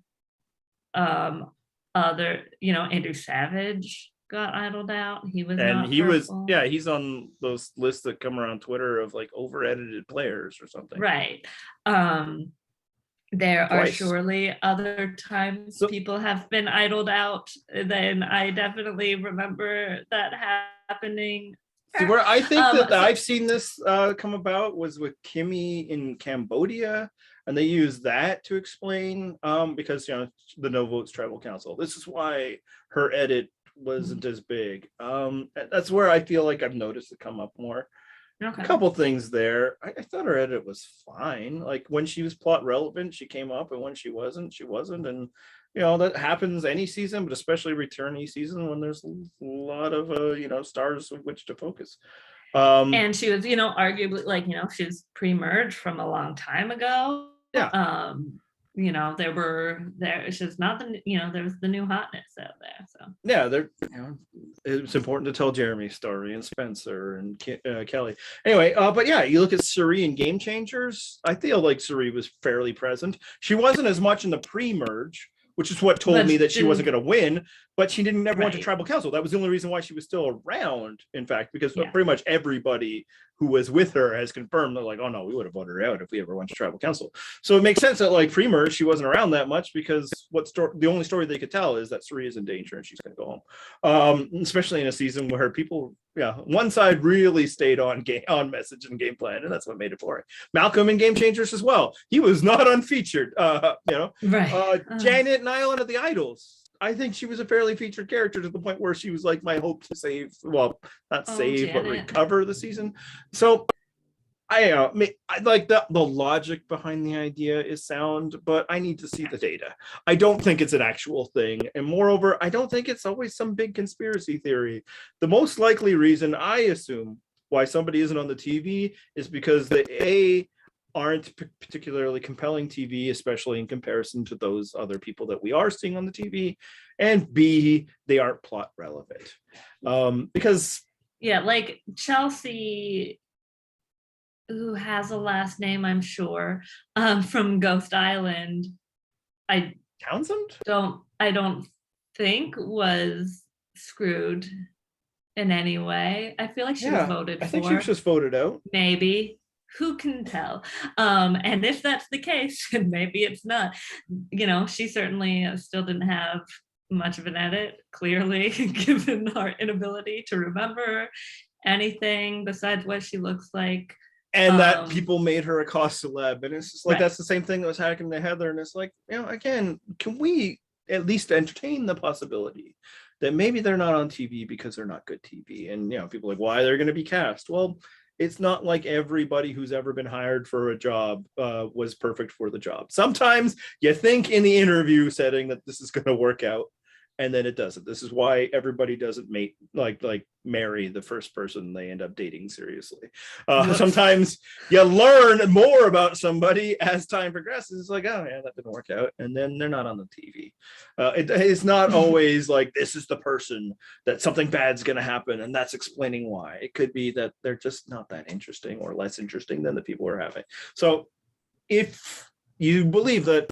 other, Andrew Savage got idled out. He was And not he purple. was, he's on those lists that come around Twitter of like over edited players or something. Right. There are Twice. surely other times people have been idled out. Then I definitely remember that happening. See, where I think that I've seen this come about was with Kimmy in Cambodia, and they used that to explain because the No Votes Tribal Council. This is why her edit wasn't as big. That's where I feel like I've noticed it come up more. Okay. A couple things there. I thought her edit was fine. Like when she was plot relevant, she came up, and when she wasn't, and that happens any season, but especially returnee season when there's a lot of stars with which to focus. And she was, arguably like, she was pre-merged from a long time ago. Yeah. It's just not there was the new hotness out there. So yeah, it's important to tell Jeremy's story and Spencer and Kelly. Anyway, but yeah, you look at Suri in Game Changers. I feel like Suri was fairly present. She wasn't as much in the pre-merge, which is what told me that she wasn't going to win, but she never went to Tribal Council. That was the only reason why she was still around, in fact, because pretty much everybody who was with her has confirmed that, like, oh no, we would have voted her out if we ever went to Tribal Council. So it makes sense that like pre-merge, she wasn't around that much, because the only story they could tell is that Suri is in danger and she's going to go home. Especially in a season where people, one side really stayed on message and game plan, and that's what made it boring. Malcolm in Game Changers as well. He was not unfeatured. Right. Janet Nyland of the Idols. I think she was a fairly featured character to the point where she was like my hope to save, well, not save, Janet. but recover the season. So I like the logic behind the idea is sound, but I need to see the data. I don't think it's an actual thing. And moreover, I don't think it's always some big conspiracy theory. The most likely reason, I assume, why somebody isn't on the TV is because they aren't particularly compelling TV, especially in comparison to those other people that we are seeing on the TV, and B, they aren't plot relevant. Because like Chelsea, who has a last name, I'm sure, from Ghost Island, Townsend? I don't think was screwed in any way. I feel like she was voted for. I think she was just voted out. Maybe. Who can tell? And if that's the case, maybe it's not. She certainly still didn't have much of an edit, clearly, given our inability to remember anything besides what she looks like. And that people made her a cost celeb. And it's just like, that's the same thing that was happening to Heather. And it's like, again, can we at least entertain the possibility that maybe they're not on TV because they're not good TV? And, people are like, why they're going to be cast? Well, it's not like everybody who's ever been hired for a job was perfect for the job. Sometimes you think in the interview setting that this is going to work out, and then it doesn't. This is why everybody doesn't marry the first person they end up dating seriously. Sometimes you learn more about somebody as time progresses. It's like, oh yeah, that didn't work out, and then they're not on the TV. It's not always like this is the person that something bad's going to happen, and that's explaining why. It could be that they're just not that interesting or less interesting than the people we're having. So if you believe that,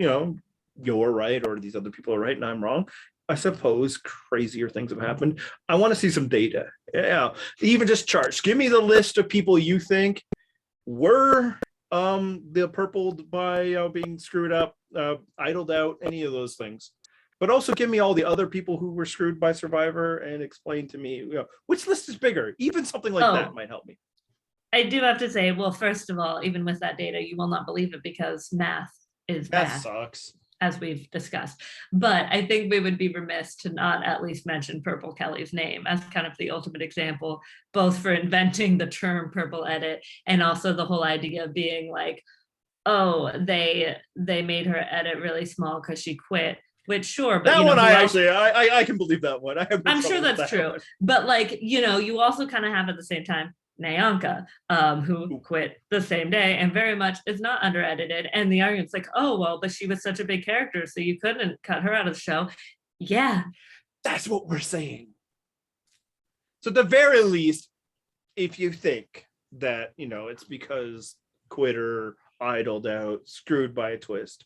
you're right or these other people are right and I'm wrong, I suppose crazier things have happened. I want to see some data. Yeah, even just charts. Give me the list of people you think were the purpled by being screwed up, idled out, any of those things. But also give me all the other people who were screwed by Survivor and explain to me, which list is bigger. Even something like that might help me. I do have to say, well, first of all, even with that data, you will not believe it because math is bad. That sucks. As we've discussed. But I think we would be remiss to not at least mention Purple Kelly's name as kind of the ultimate example, both for inventing the term purple edit and also the whole idea of being like, oh, they made her edit really small because she quit. Which sure, but that one I can believe that one. I'm sure that's true. But you also kind of have at the same time Nyanka, who quit the same day and very much is not under edited. And the argument's like, oh, well, but she was such a big character, so you couldn't cut her out of the show. Yeah. That's what we're saying. So at the very least, if you think that, it's because quitter, idled out, screwed by a twist,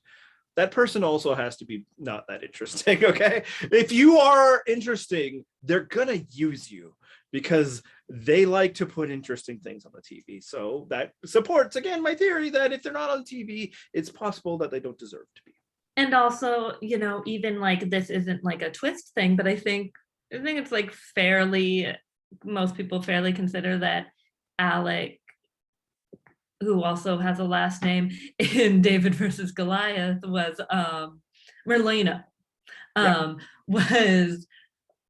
that person also has to be not that interesting, okay? If you are interesting, they're gonna use you because they like to put interesting things on the TV. So that supports, again, my theory that if they're not on TV, it's possible that they don't deserve to be. And also, even like this isn't like a twist thing, but I think it's like most people fairly consider that Alec, who also has a last name in David versus Goliath, was Merlino,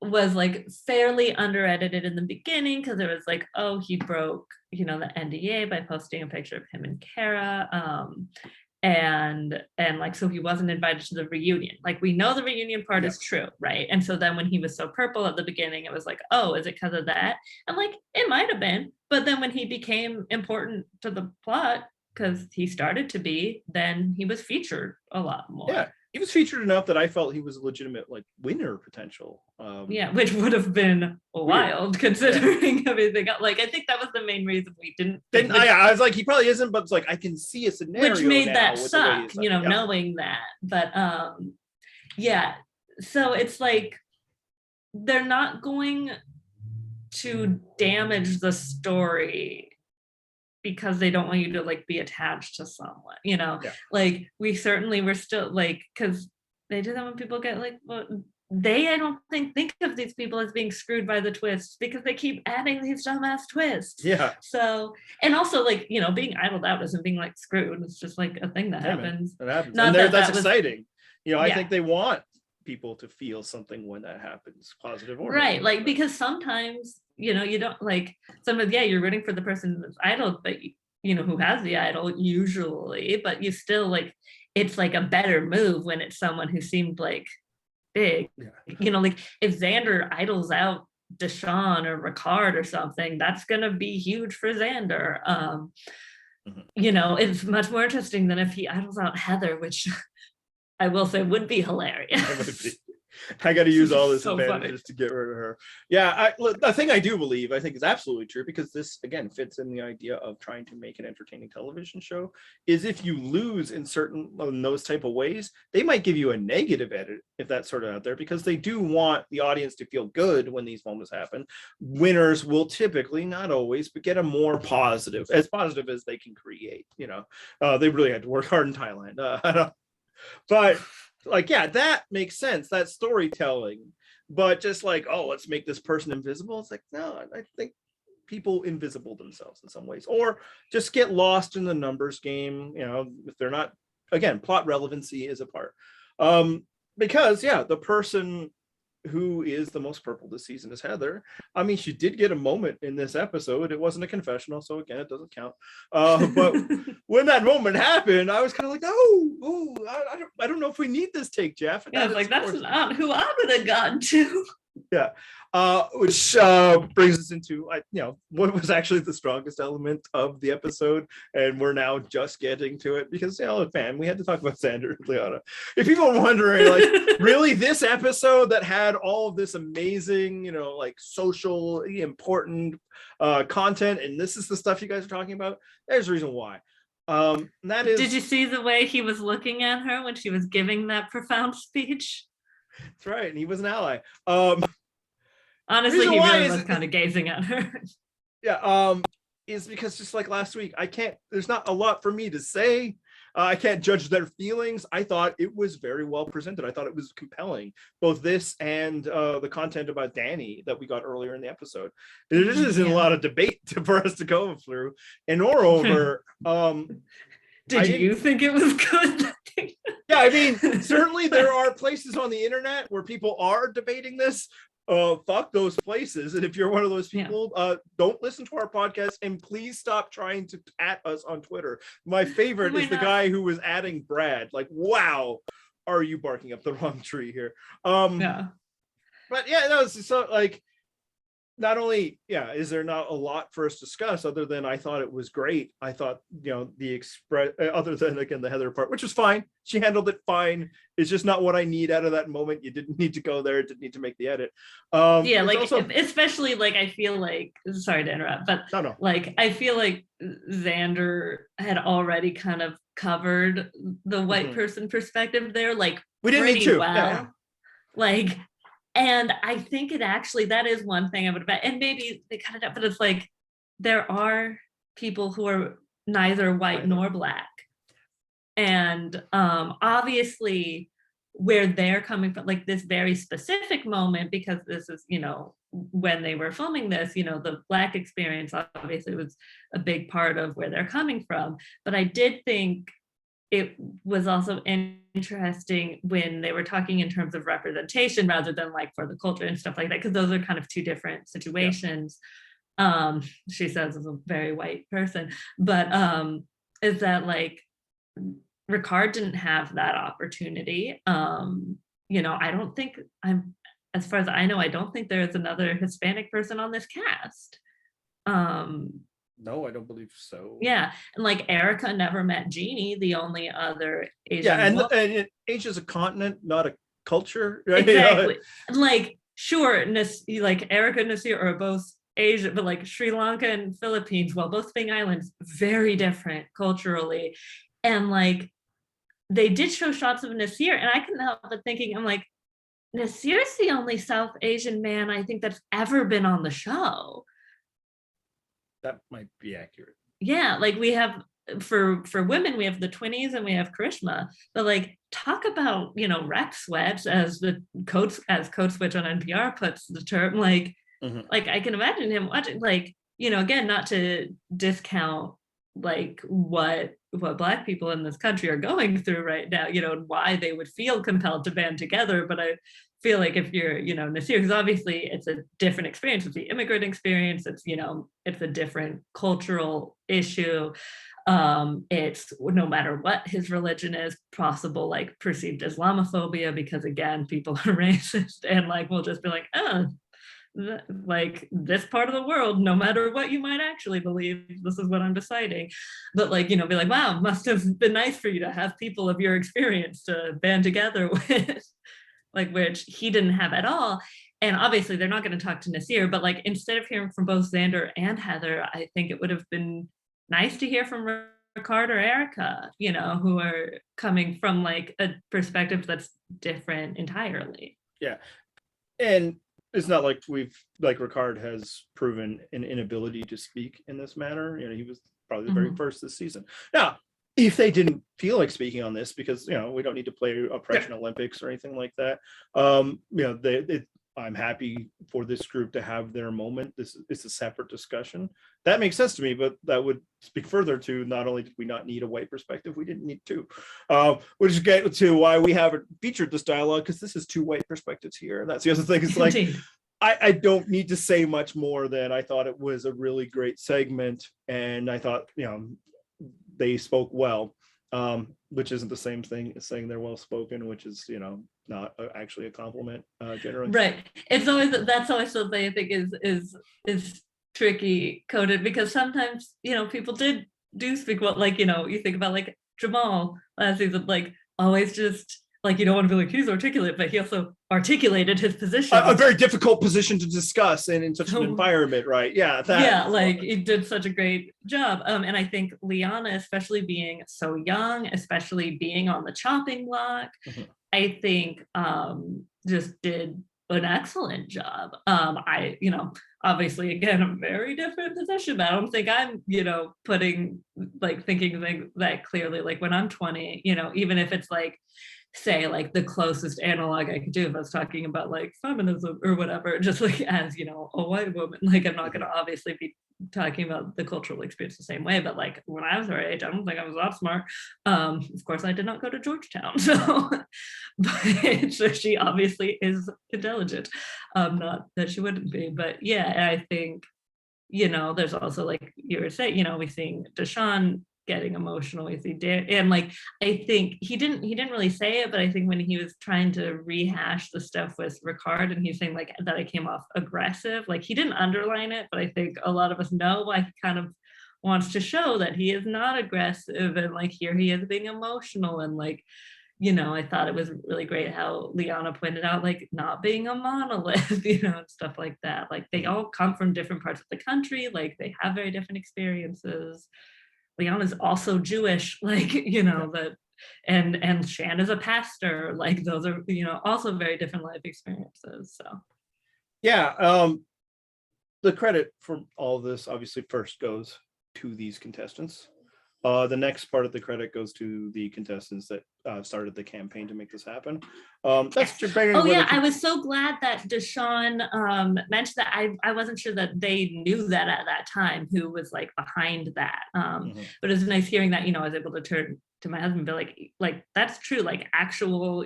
was like fairly under edited in the beginning because it was like, oh, he broke, the NDA by posting a picture of him and Kara. And like, so he wasn't invited to the reunion. Like, we know the reunion part is true, right? And so then when he was so purple at the beginning, it was like, oh, is it because of that? And like, it might have been. But then when he became important to the plot, because he started to be, then he was featured a lot more. Yeah, he was featured enough that I felt he was a legitimate winner potential. Which would have been wild considering everything else. Like, I think that was the main reason we didn't. I was like, he probably isn't, but it's like I can see a scenario. Which made that suck, knowing that. But so it's like they're not going to damage the story because they don't want you to like be attached to someone, like we certainly were still like, because they do that when people get like, well, I don't think of these people as being screwed by the twists because they keep adding these dumbass twists. Yeah. So, and also like, being idled out isn't being like screwed. It's just like a thing that happens. It happens. And that's exciting. I think they want people to feel something when that happens, positive or right. Like, because sometimes, you don't like sometimes, you're rooting for the person that's idled, but who has the idol usually, but you still like, it's like a better move when it's someone who seemed like big. Like if Xander idles out Deshaun or Ricard or something, that's gonna be huge for Xander. It's much more interesting than if he idles out Heather, which I will say would be hilarious. I got to use all this advantages to get rid of her. Yeah, the thing I do believe, I think is absolutely true, because this, again, fits in the idea of trying to make an entertaining television show, is if you lose in those type of ways, they might give you a negative edit if that's sort of out there, because they do want the audience to feel good when these moments happen. Winners will typically, not always, but get a more positive as they can create. They really had to work hard in Thailand. But like, that makes sense. That's storytelling. But just like, oh, let's make this person invisible. It's like, no, I think people invisible themselves in some ways, or just get lost in the numbers game. If they're not, again, plot relevancy is a part. Because the person who is the most purple this season is Heather. I mean, she did get a moment in this episode. It wasn't a confessional, so again, it doesn't count. But when that moment happened, I was kind of like, oh, I don't know if we need this take, Jeff. Yeah, like that's not who I would have gotten to. Yeah, which brings us into what was actually the strongest element of the episode, and we're now just getting to it because man, we had to talk about Xander and Liana. If people are wondering, like, really, this episode that had all of this amazing, like socially important content, and this is the stuff you guys are talking about, there's a reason why. That is, did you see the way he was looking at her when she was giving that profound speech? That's right, and he was an ally. Honestly, he really was kind of gazing at her. Yeah, is because just like last week, there's not a lot for me to say. I can't judge their feelings. I thought it was very well presented. I thought it was compelling, both this and the content about Danny that we got earlier in the episode. There isn't a lot of debate for us to go through. And moreover, did you think it was good? Yeah, I mean, certainly there are places on the internet where people are debating this. Fuck those places. And if you're one of those people, don't listen to our podcast, and please stop trying to at us on Twitter. My favorite is the guy who was adding Brad. Like, wow, are you barking up the wrong tree here? Yeah. But yeah, no, so like, not only is there not a lot for us to discuss other than I thought it was great. I thought the express, other than again the Heather part, which was fine, she handled it fine. It's just not what I need out of that moment. You didn't need to go there. It didn't need to make the edit. Like also, especially like I feel like, sorry to interrupt, but no. Like I feel like Xander had already kind of covered the white person perspective there, like we didn't need to. Well. Like. And I think it actually, that is one thing I would bet, and maybe they cut it up, but it's like, there are people who are neither white nor black. And obviously where they're coming from, like this very specific moment, because this is, when they were filming this, the black experience obviously was a big part of where they're coming from. But I did think it was also interesting when they were talking in terms of representation rather than like for the culture and stuff like that, because those are kind of two different situations. She says as a very white person, but is that like Ricard didn't have that opportunity. I don't think as far as I know, I don't think there is another Hispanic person on this cast. No, I don't believe so. Yeah, and like Erika never met Jeannie, the only other Asian. Yeah, and Asia's a continent, not a culture. Right? Exactly. Like, sure, like Erika and Nasir are both Asian, but like Sri Lanka and Philippines, while both being islands, very different culturally. And like, they did show shots of Nasir, and I couldn't help but thinking, I'm like, Nasir's the only South Asian man I think that's ever been on the show. That might be accurate. Yeah, like we have for women, we have the Twinnies and we have Karishma, but like talk about rec sweats as the code switch on NPR puts the term, like like I can imagine him watching, like again, not to discount like what Black people in this country are going through right now, and why they would feel compelled to band together, but I feel like if you're Nasir, because obviously it's a different experience, it's the immigrant experience, it's it's a different cultural issue, it's no matter what his religion is, possible like perceived Islamophobia, because again people are racist, and like we'll just be like, like this part of the world, no matter what you might actually believe, this is what I'm deciding. But like be like, wow, must have been nice for you to have people of your experience to band together with. Like, which he didn't have at all. And obviously they're not going to talk to Nasir, but like instead of hearing from both Xander and Heather, I think it would have been nice to hear from Ricard or Erika, who are coming from like a perspective that's different entirely. Yeah. And it's not like Ricard has proven an inability to speak in this manner. He was probably the very first this season. Now, if they didn't feel like speaking on this, because we don't need to play Oppression Olympics or anything like that, I'm happy for this group to have their moment. This is a separate discussion. That makes sense to me, but that would speak further to not only did we not need a white perspective, we didn't need two. Which get to why we haven't featured this dialogue, because this is two white perspectives here. And that's the other thing. It's like, I don't need to say much more than I thought it was a really great segment. And I thought, they spoke well, which isn't the same thing as saying they're well spoken, which is, not actually a compliment generally. Right. It's always, that's always something I think is tricky coded, because sometimes, people do speak well, like, you think about like Jamal last season, like always just like, you don't want to be like, he's articulate, but he also articulated his position. A very difficult position to discuss and in such an environment, right? Yeah. Like he did such a great job. And I think Liana, especially being so young, especially being on the chopping block, I think just did an excellent job. I, obviously, again, a very different position, but I don't think I'm, thinking that clearly, like when I'm 20, even if it's like, say like the closest analog I could do if I was talking about like feminism or whatever, just like as a white woman, like I'm not going to obviously be talking about the cultural experience the same way, but like when I was her age, I don't think I was that smart. Of course I did not go to Georgetown, so but so she obviously is intelligent, not that she wouldn't be, but yeah, I think there's also, like you were saying, we seeing Deshaun getting emotional, we see and like I think he didn't really say it, but I think when he was trying to rehash the stuff with Ricard and he's saying like that I came off aggressive, like he didn't underline it, but I think a lot of us know why he kind of wants to show that he is not aggressive, and like here he is being emotional, and like I thought it was really great how Liana pointed out like not being a monolith, and stuff like that. Like they all come from different parts of the country, like they have very different experiences. Liana's also Jewish, like, that, and Shan is a pastor, like those are, also very different life experiences. So yeah, the credit for all of this obviously first goes to these contestants. The next part of the credit goes to the contestants that started the campaign to make this happen. That's I was so glad that Deshaun mentioned that. I wasn't sure that they knew that at that time, who was like behind that. But it was nice hearing that, I was able to turn to my husband and be like that's true, like actual,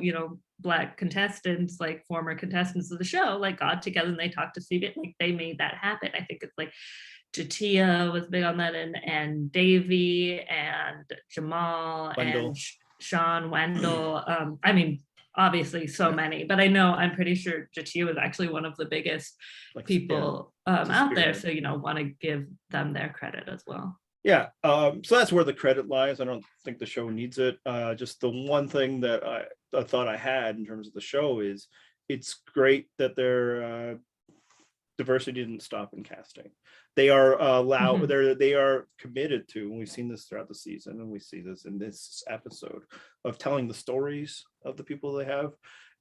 Black contestants, like former contestants of the show, like got together and they talked to CB, like they made that happen. I think it's like Jatia was big on that, and Davey and Jamal Wendell. And Sean Wendell. I mean, obviously so many, but I'm pretty sure Jatia was actually one of the biggest people out there. So, want to give them their credit as well. Yeah. So that's where the credit lies. I don't think the show needs it. Just the one thing that I thought I had in terms of the show is it's great that their diversity didn't stop in casting. They are allowed, they are committed to, and we've seen this throughout the season, and we see this in this episode, of telling the stories of the people they have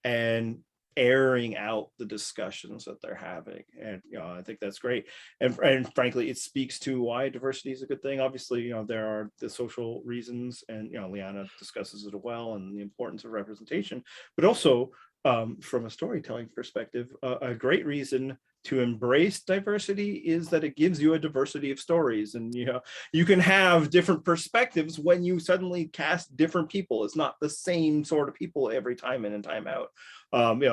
and airing out the discussions that they're having. And I think that's great. And frankly, it speaks to why diversity is a good thing. Obviously, there are the social reasons, and Liana discusses it well, and the importance of representation, but also from a storytelling perspective, a great reason to embrace diversity is that it gives you a diversity of stories, and you can have different perspectives when you suddenly cast different people. It's not the same sort of people every time in and time out.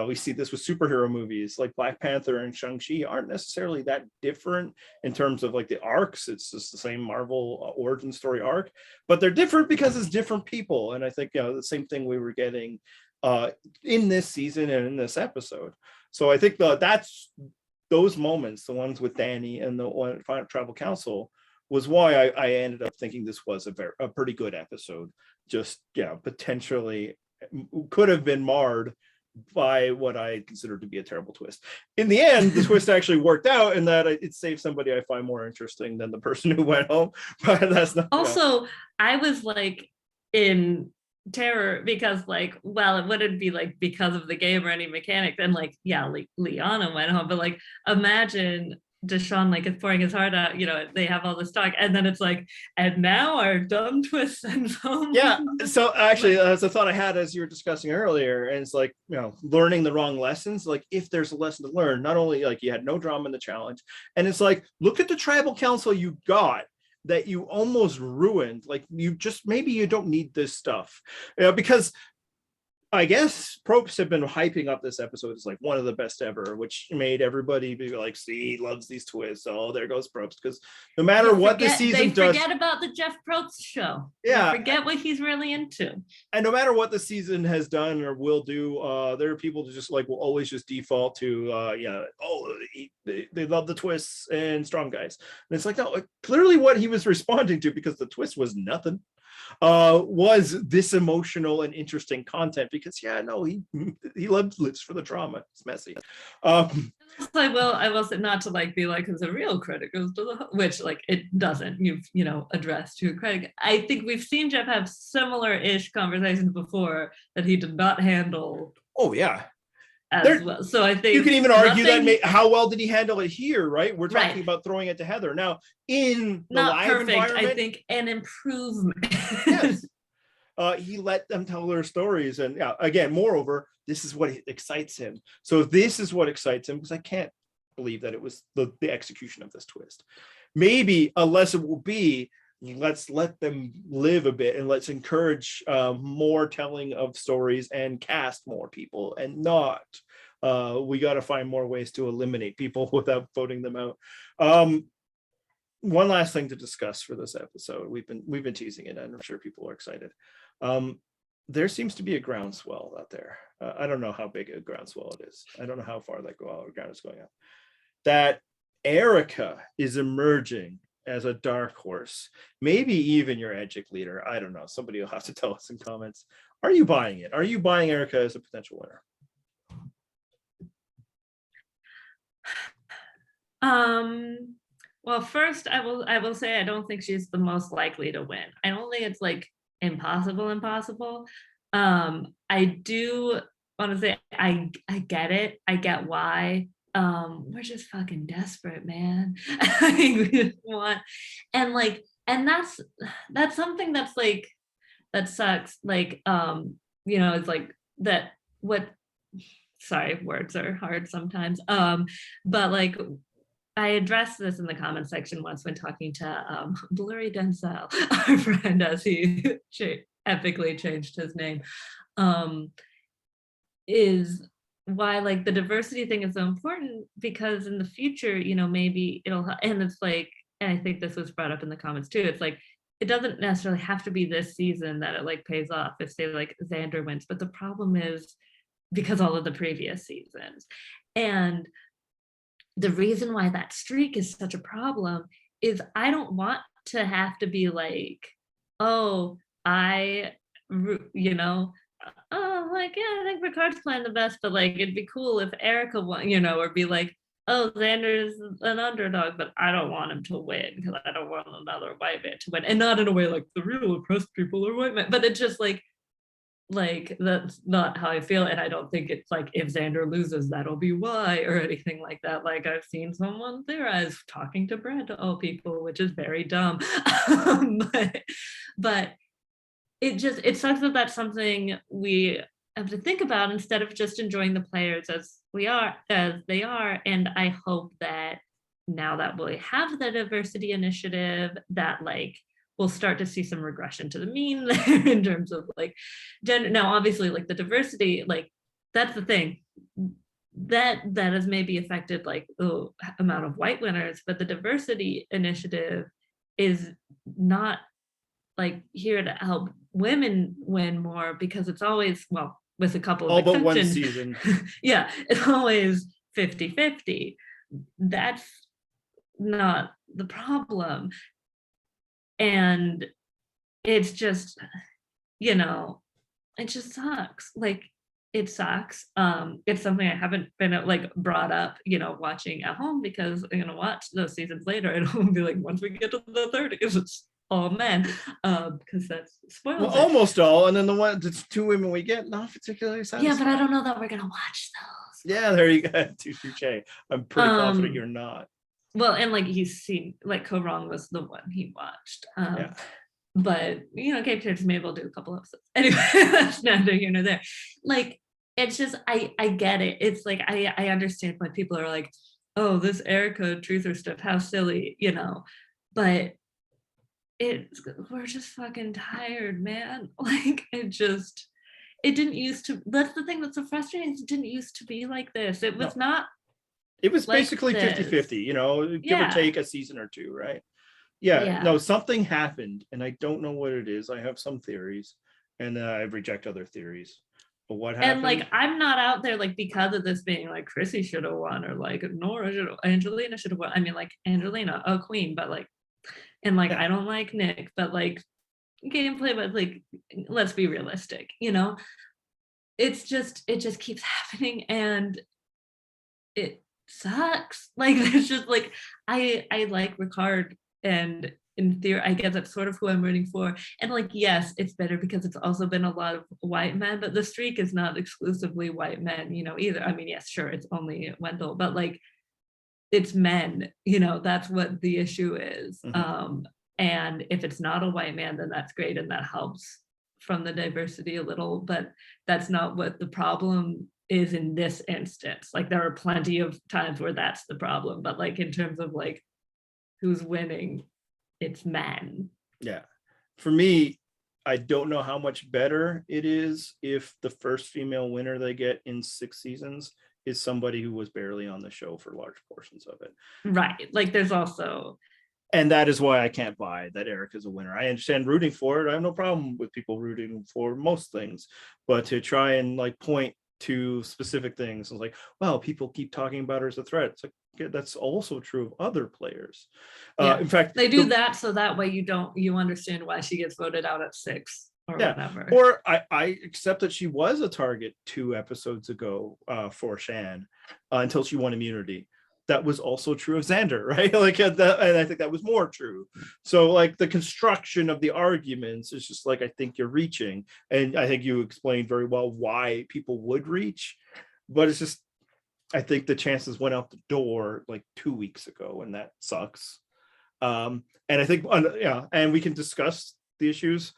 We see this with superhero movies like Black Panther and Shang-Chi aren't necessarily that different in terms of like the arcs. It's just the same Marvel origin story arc, but they're different because it's different people. And I think the same thing we were getting in this season and in this episode. So I think that's those moments, the ones with Danny and the one Tribal Council, was why I ended up thinking this was a pretty good episode. Just potentially could have been marred by what I considered to be a terrible twist. In the end, the twist actually worked out in that it saved somebody I find more interesting than the person who went home. But that's not. Also, I was like in terror because it wouldn't be like because of the game or any mechanics, and Liana went home, but like imagine Deshaun like is pouring his heart out, they have all this talk, and then it's like, and now our dumb twist sends home. Yeah. So actually, that's a thought I had as you were discussing earlier, and it's like, learning the wrong lessons. Like, if there's a lesson to learn, not only like you had no drama in the challenge, and it's like, look at the tribal council you got that you almost ruined. Like, maybe you don't need this stuff, because I guess Probst have been hyping up this episode as like one of the best ever, which made everybody be like, see, he loves these twists. Oh, there goes Probst. Because no matter what the season does. Forget about the Jeff Probst show. Yeah. They forget what he's really into. And no matter what the season has done or will do, there are people who just like will always just default to, they love the twists and strong guys. And it's like, no, clearly what he was responding to, because the twist was nothing, was this emotional and interesting content, because he lives for the drama. It's messy. I will say, not to like be like, because a real critic goes to the, which like it doesn't, you've addressed to a critic. I think we've seen Jeff have similar-ish conversations before that he did not handle. Oh yeah. Well. So I think you can even argue that how well did he handle it here, right? We're talking about throwing it to Heather. Now, in the not live perfect, environment, I think an improvement. Yes. He let them tell their stories. And again, moreover, this is what excites him. So this is what excites him, because I can't believe that it was the execution of this twist. Maybe a lesson will be, let's let them live a bit, and let's encourage more telling of stories and cast more people, and not we got to find more ways to eliminate people without voting them out. One last thing to discuss for this episode. We've been teasing it, and I'm sure people are excited. There seems to be a groundswell out there. I don't know how big a groundswell it is. I don't know how far that ground is going up. That Erika is emerging as a dark horse, maybe even your Edgic leader. I don't know. Somebody will have to tell us in comments. Are you buying it? Are you buying Erika as a potential winner? Well, first I will say I don't think she's the most likely to win. I don't think it's like impossible. I do want to say I get it. I get why. We're just fucking desperate, man. We just want, and that's something that's like, that sucks. Like, it's like that. Sorry, words are hard sometimes. But like, I addressed this in the comment section once when talking to Blurry Denzel, our friend, as he epically changed his name, is why like the diversity thing is so important, because in the future, maybe it'll, and it's like, and I think this was brought up in the comments too, it's like, it doesn't necessarily have to be this season that it like pays off if say like Xander wins, but the problem is because all of the previous seasons. And the reason why that streak is such a problem is I don't want to have to be like, oh, I think Ricard's playing the best, but like it'd be cool if Erika won, or be like, oh, Xander's an underdog, but I don't want him to win because I don't want another white man to win. And not in a way like the real oppressed people are white men, but it's just like that's not how I feel. And I don't think it's like if Xander loses, that'll be why or anything like that. Like I've seen someone theorize talking to Brad to all people, which is very dumb. but it sucks that that's something we have to think about instead of just enjoying the players as they are. And I hope that now that we have the diversity initiative, that like we'll start to see some regression to the mean there in terms of like gender. Now, obviously, like the diversity, like that's the thing that has maybe affected like the amount of white winners, but the diversity initiative is not like here to help women win more, because it's always, well, with a couple of exceptions, but one season. Yeah, it's always 50-50. That's not the problem. And it's just, it just sucks. Like it sucks. It's something I haven't been like brought up, watching at home, because I'm gonna watch those seasons later and it'll be like once we get to the third, because it's all men, because that's spoiled. Well, almost all, and then the two women we get not particularly satisfied. Yeah, but I don't know that we're gonna watch those. Yeah, there you go. Touche. I'm pretty confident you're not. well, and like he's seen, like Korong was the one he watched. Yeah. But Cape Church may able to do a couple episodes. Anyway, that's neither here nor there. Like, it's just I get it. It's like I understand why people are like, oh, this Erika truther stuff, how silly, but we're just fucking tired, man. Like it didn't used to. That's the thing that's so frustrating. It didn't used to be like this. It was not. It was like basically this. 50-50, give or take a season or two, right? Yeah, no, something happened, and I don't know what it is. I have some theories, and I reject other theories. But what happened? And like, I'm not out there like because of this being like Chrissy should have won, or like Nora should have, Angelina should have won. I mean, like Angelina, a queen, but like, and like I don't like Nick, but like gameplay, but like let's be realistic, it just keeps happening, and it sucks. Like there's just like I like Ricard, and in theory I guess that's sort of who I'm rooting for, and like yes, it's better because it's also been a lot of white men, but the streak is not exclusively white men, either. I mean, yes, sure, it's only Wendell, but like it's men, that's what the issue is. And if it's not a white man, then that's great, and that helps from the diversity a little, but that's not what the problem is in this instance. Like there are plenty of times where that's the problem, but like in terms of like who's winning, it's men. Yeah, for me, I don't know how much better it is if the first female winner they get in 6 seasons is somebody who was barely on the show for large portions of it. Right, like there's also, and that is why I can't buy that Erika's a winner. I understand rooting for it. I have no problem with people rooting for most things, but to try and like point to specific things, it's like, well, people keep talking about her as a threat. It's like, yeah, that's also true of other players. In fact, they do that so that way you understand why she gets voted out at 6 or whatever. Or I accept that she was a target 2 episodes ago for Shan until she won immunity. That was also true of Xander, right? Like and I think that was more true. So like the construction of the arguments is just like, I think you're reaching, and I think you explained very well why people would reach, but it's just, I think the chances went out the door like 2 weeks ago, and that sucks. And I think, and we can discuss the issues.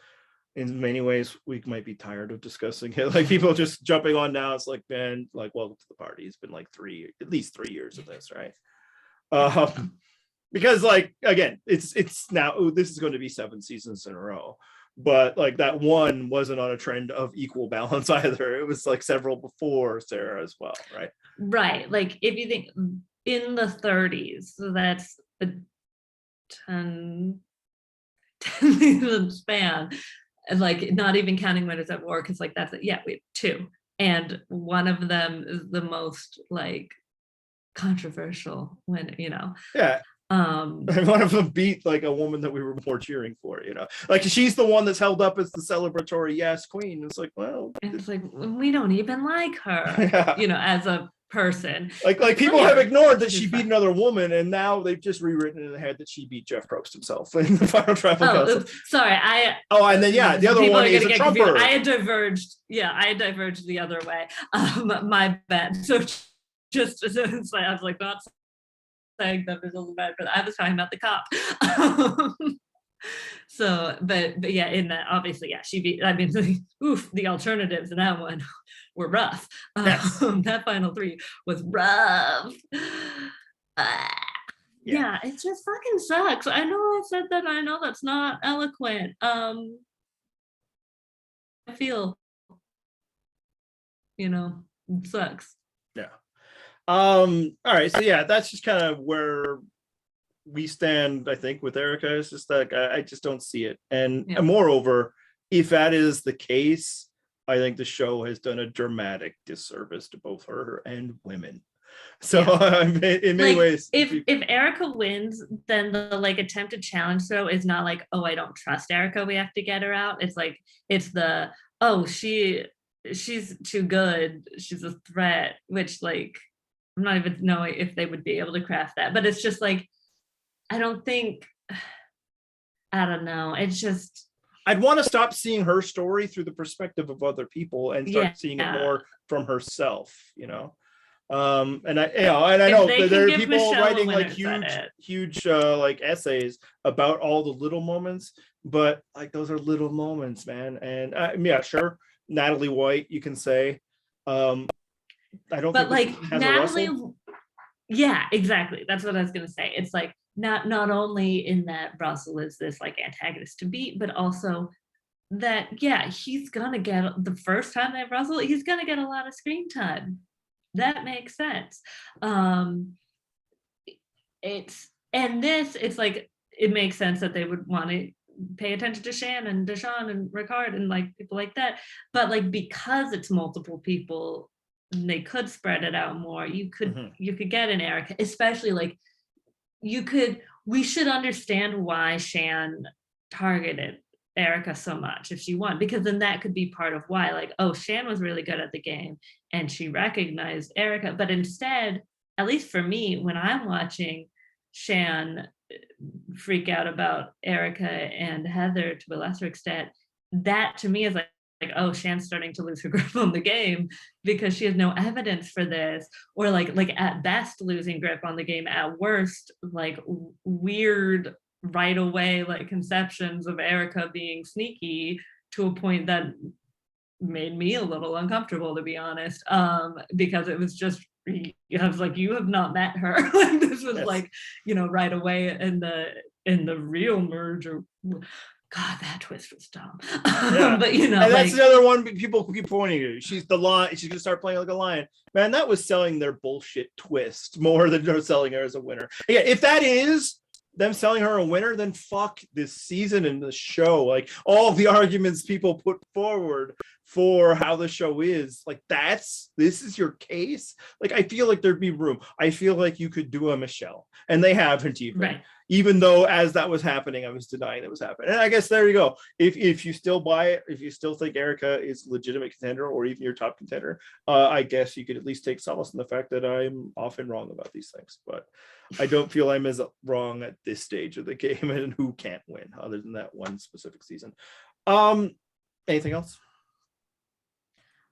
In many ways, we might be tired of discussing it. Like people just jumping on now. It's like, man, like welcome to the party. It's been like at least 3 years of this, right? Because like again, it's now this is going to be 7 seasons in a row. But like that one wasn't on a trend of equal balance either. It was like several before Sarah as well, right? Right. Like if you think in the 30s, so that's a 10 season span. And like not even counting Winners at War, because like that's we have 2, and one of them is the most like controversial when and one of them beat like a woman that we were more cheering for, like she's the one that's held up as the celebratory yes queen. It's like, well, and it's like we don't even like her, as a person. Like people have ignored that she beat another woman, and now they've just rewritten in the head that she beat Jeff Probst himself in the final travel council. Sorry, and then the other one is a Trumper. I had diverged the other way. My bad. So just I was like not saying that this was bad, but I was talking about the cop. So, but yeah, in that obviously, she beat. I mean, the alternatives in that one were rough. Yes. That final 3 was rough. Yeah, it just fucking sucks. I know I said that. I know that's not eloquent. I feel, it sucks. Yeah. All right. So yeah, that's just kind of where we stand, I think, with Erika. It's just like I just don't see it. And moreover, if that is the case, I think the show has done a dramatic disservice to both her and women. So in many ways, if Erika wins, then the like attempted challenge though is not like, oh, I don't trust Erika, we have to get her out. It's like it's the she's too good, she's a threat, which like I'm not even knowing if they would be able to craft that, but it's just like I don't know. It's just I'd want to stop seeing her story through the perspective of other people and start seeing it more from herself, And I If know they that can there are give people Michelle a writing like winner's edit. huge like essays about all the little moments, but like those are little moments, man. And yeah, sure, Natalie White, you can say. I don't But think this like season has a Natalie, Russell. yeah, exactly. That's what I was gonna say. It's like not only in that Russell is this like antagonist to beat, but also that yeah, he's gonna get the first time that Russell, he's gonna get a lot of screen time. That makes sense. Um it's and this it's like it makes sense that they would want to pay attention to Shan and Deshaun and Ricard and like people like that. But like because it's multiple people, they could spread it out more. Mhm. You could get an Erika, especially like you could we should understand why Shan targeted Erika so much if she won, because then that could be part of why, like, oh, Shan was really good at the game and she recognized Erika. But instead, at least for me, when I'm watching Shan freak out about Erika and Heather to a lesser extent, that to me is like oh, Shan's starting to lose her grip on the game because she has no evidence for this, or like at best losing grip on the game, at worst like weird right away like conceptions of Erika being sneaky to a point that made me a little uncomfortable, to be honest, because it was just I was like, you have not met her. Like this was Yes. like, right away in the real merger. God, that twist was dumb. Yeah. But And like, that's another one people keep pointing to. She's the lion. She's gonna start playing like a lion. Man, that was selling their bullshit twist more than they're selling her as a winner. Yeah, if that is them selling her a winner, then fuck this season and the show. Like all the arguments people put forward for how the show is, like this is your case. Like I feel like there'd be room. I feel like you could do a Michelle, and they haven't even. right. Even though as that was happening, I was denying it was happening. And I guess there you go. If you still buy it, if you still think Erika is a legitimate contender or even your top contender, I guess you could at least take solace in the fact that I'm often wrong about these things. But I don't feel I'm as wrong at this stage of the game and who can't win other than that one specific season. Anything else?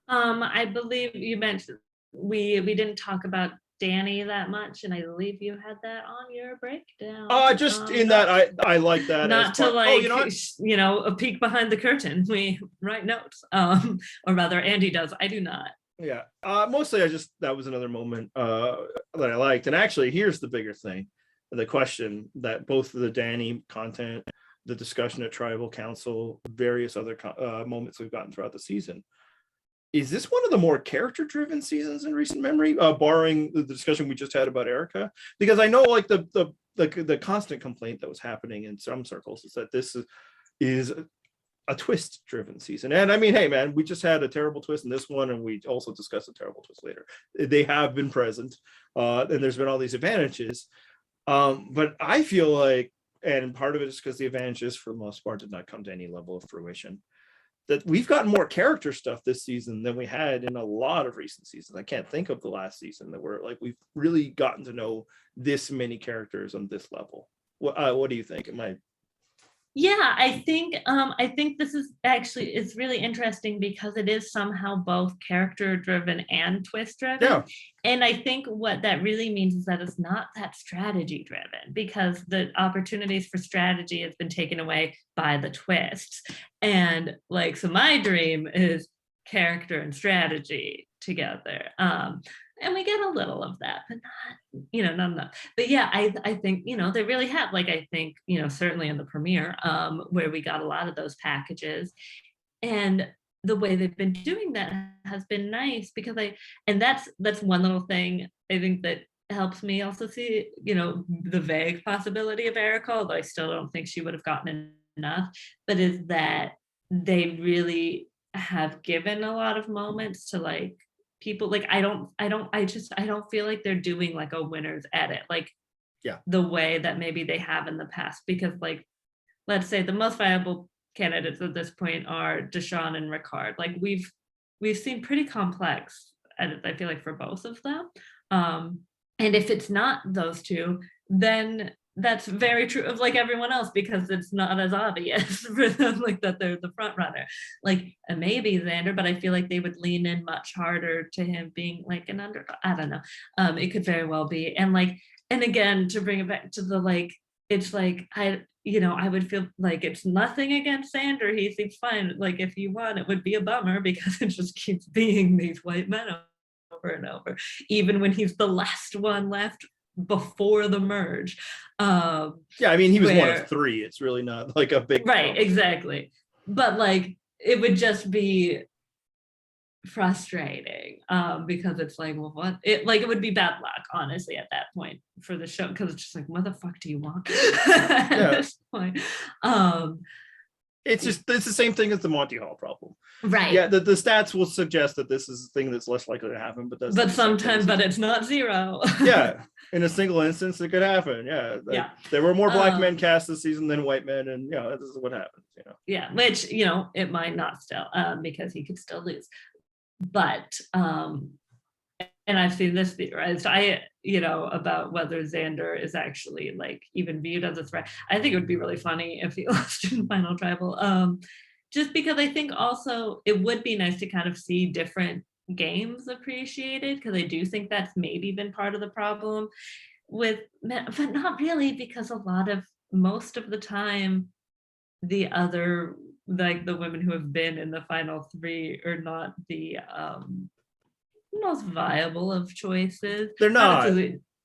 I believe you mentioned we didn't talk about Danny that much, and I believe you had that on your breakdown. Just in that I like that as Not to part. Oh, like you know what? a peek behind the curtain. We write notes, or rather, Andy does. I do not. Yeah. Mostly that was another moment that I liked. And actually, here's the bigger thing. The question that both the Danny content, the discussion at Tribal Council, various other moments we've gotten throughout the season. Is this one of the more character-driven seasons in recent memory, barring the discussion we just had about Erika? Because I know like the constant complaint that was happening in some circles is that this is a twist driven season. And I mean, hey man, we just had a terrible twist in this one, and we also discussed a terrible twist later. They have been present, and there's been all these advantages. But I feel like, and part of it is because the advantages for the most part did not come to any level of fruition, that we've gotten more character stuff this season than we had in a lot of recent seasons. I can't think of the last season that we've really gotten to know this many characters on this level. What do you think? Yeah, I think this is actually it's really interesting because it is somehow both character driven and twist driven. Yeah. And I think what that really means is that it's not that strategy driven, because the opportunities for strategy has been taken away by the twists. And like, so my dream is character and strategy together. And we get a little of that, but not enough. But yeah, I think they really have, like, I think certainly in the premiere, where we got a lot of those packages, and the way they've been doing that has been nice, because and that's one little thing I think that helps me also see the vague possibility of Erika, although I still don't think she would have gotten enough, but is that they really have given a lot of moments to like people. Like I don't feel like they're doing like a winner's edit, like Yeah. the way that maybe they have in the past, because like, let's say the most viable candidates at this point are Deshaun and Ricard. Like we've seen pretty complex edits, I feel like, for both of them. And if it's not those two, then that's very true of like everyone else, because it's not as obvious for them like that they're the front runner. Like maybe Xander, but I feel like they would lean in much harder to him being like an underdog. I don't know. It could very well be. And like, and again, to bring it back to the like, it's like I would feel like it's nothing against Xander. He seems fine. Like if he won, it would be a bummer because it just keeps being these white men over and over, even when he's the last one left before the merge. Yeah, I mean, he was one of three. It's really not like a big right problem. Exactly, but like it would just be frustrating because it's like, well, what it would be bad luck honestly at that point for the show, because it's just like, what the fuck do you want at this point? It's the same thing as the Monty Hall problem. Right. Yeah, the stats will suggest that this is a thing that's less likely to happen, but sometimes it's not zero. Yeah, in a single instance it could happen. Yeah. There were more black men cast this season than white men, and this is what happens. Yeah, which it might not still, because he could still lose. But and I've seen this theorized, about whether Xander is actually like even viewed as a threat. I think it would be really funny if he lost in Final Tribal. Just because I think also it would be nice to kind of see different games appreciated, because I do think that's maybe been part of the problem with men, but not really, because most of the time the other, like the women who have been in the final three are not the most viable of choices. They're not.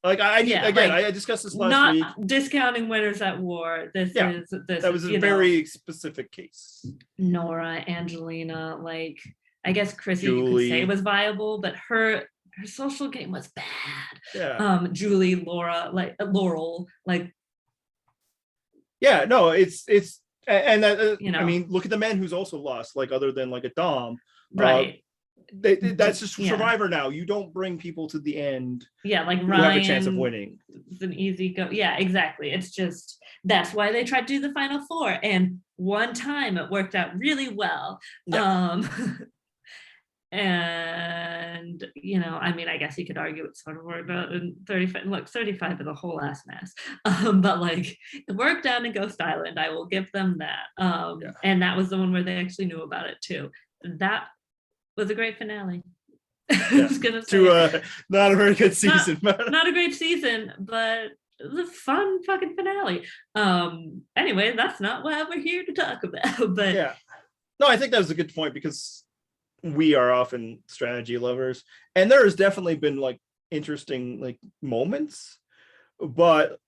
I discussed this last week. Not discounting Winners at War. That was a very specific case. Nora, Angelina, like I guess Chrissy Julie. you could say was viable, but her social game was bad. Yeah. Julie, Laura, like Laurel, like. Yeah, no, it's and that I mean, look at the men who's also lost, like other than like a Dom, right? That's just Survivor now. You don't bring people to the end. Yeah, like Ryan have a chance of winning. It's an easy go. Yeah, exactly. It's just that's why they tried to do the final four, and one time it worked out really well. Yeah. And I mean, I guess you could argue it's sort of worried about in 35. Look, 35 is a whole ass mess. But like it worked out in Ghost Island. I will give them that. And that was the one where they actually knew about it too. That was a great finale. I was gonna say not a very good season. Not a great season, but it was a fun fucking finale. Anyway, that's not what we're here to talk about. But yeah, no, I think that was a good point, because we are often strategy lovers, and there has definitely been like interesting like moments, but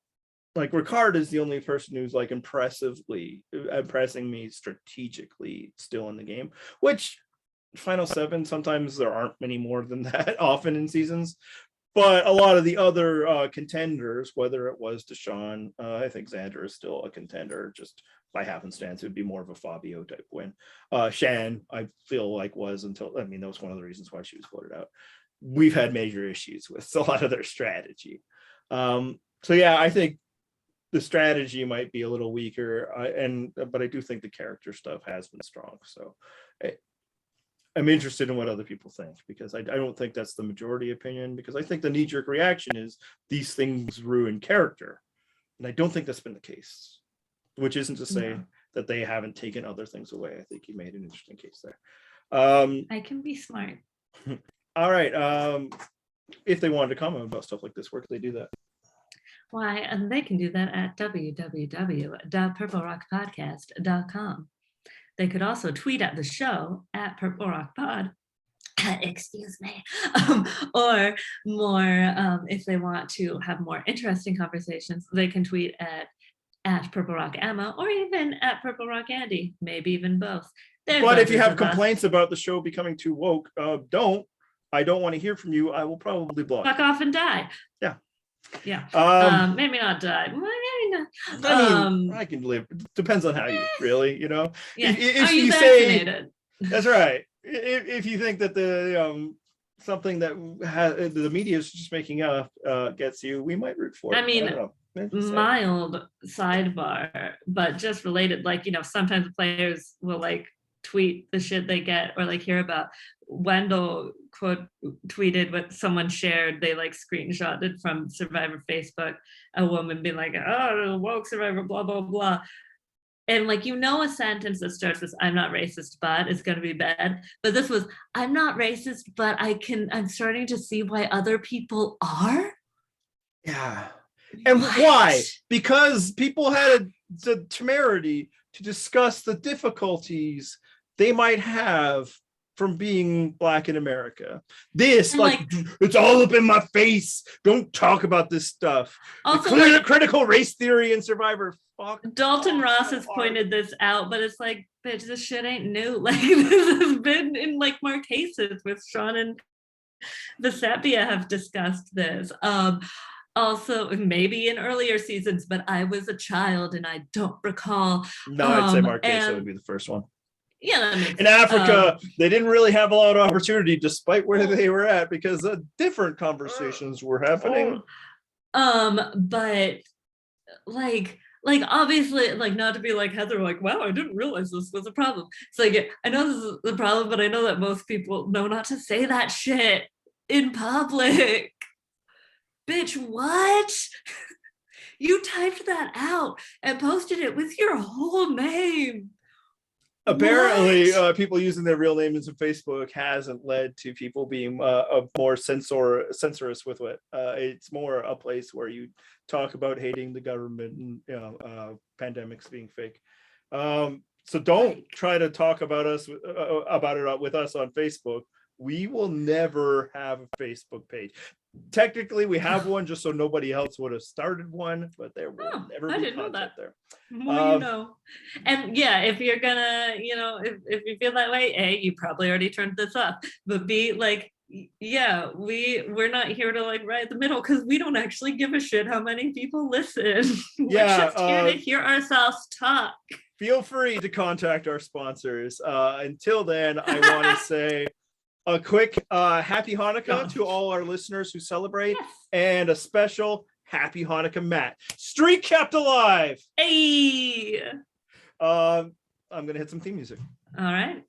like Ricard is the only person who's like impressing me strategically still in the game, which Final 7 sometimes there aren't many more than that often in seasons. But a lot of the other contenders, whether it was Deshaun, I think Xander is still a contender, just by happenstance. It would be more of a Fabio type win. Shan, I feel like was until, I mean, that was one of the reasons why she was voted out. We've had major issues with a lot of their strategy. So yeah, I think the strategy might be a little weaker, but I do think the character stuff has been strong. So I'm interested in what other people think, because I don't think that's the majority opinion, because I think the knee-jerk reaction is these things ruin character. And I don't think that's been the case, which isn't to say that they haven't taken other things away. I think you made an interesting case there. I can be smart. All right. If they wanted to comment about stuff like this, where could they do that? Why, and they can do that at www.purplerockpodcast.com. They could also tweet at the show at Purple Rock Pod. Excuse me. Or more, if they want to have more interesting conversations, they can tweet at Purple Rock Emma, or even at Purple Rock Andy, maybe even both. But if you have complaints about the show becoming too woke, I don't want to hear from you. I will probably block. Fuck off and die. Yeah. Yeah. Maybe not die. Maybe not. I mean, I can live. Depends on how you really, Yeah. If Are you say vaccinated? that's right. If you think that the something that the media is just making up gets you, we might root for it. I mean, mild sidebar, but just related, like, sometimes players will like tweet the shit they get or like hear about. Wendell tweeted what someone shared. They like screenshotted from Survivor Facebook, a woman being like, oh, woke Survivor, blah, blah, blah. And like, you know, a sentence that starts with I'm not racist, but is going to be bad. But this was, I'm not racist, but I'm starting to see why other people are. Yeah. And What? why? Because people had the temerity to discuss the difficulties they might have from being Black in America. This, like, it's all up in my face. Don't talk about this stuff. Also, like, critical race theory and Survivor. Fuck. Dalton Ross has pointed this out, but it's like, bitch, this shit ain't new. Like, this has been in like more cases with Sean and Vesapia have discussed this. Also, maybe in earlier seasons, but I was a child and I don't recall. No, I'd say Marquesa would be the first one. Yeah, that makes in Africa, they didn't really have a lot of opportunity despite where they were at because different conversations were happening. But like obviously, like, not to be like Heather, like, wow, I didn't realize this was a problem. It's like, I know this is the problem, but I know that most people know not to say that shit in public. Bitch, what? You typed that out and posted it with your whole name. Apparently, people using their real names in Facebook hasn't led to people being more censorious with it. It's more a place where you talk about hating the government and pandemics being fake. So don't try to talk about us about it with us on Facebook. We will never have a Facebook page. Technically, we have one just so nobody else would have started one, but there will never be content there. More you know. And yeah, if you're gonna, if you feel that way, A, you probably already turned this off. But B, like, yeah, we're not here to like right in the middle because we don't actually give a shit how many people listen. We're just here to hear ourselves talk. Feel free to contact our sponsors. Until then, I want to say a quick happy Hanukkah to all our listeners who celebrate, and a special happy Hanukkah, Matt. Streak kept alive. Hey. I'm gonna hit some theme music. All right.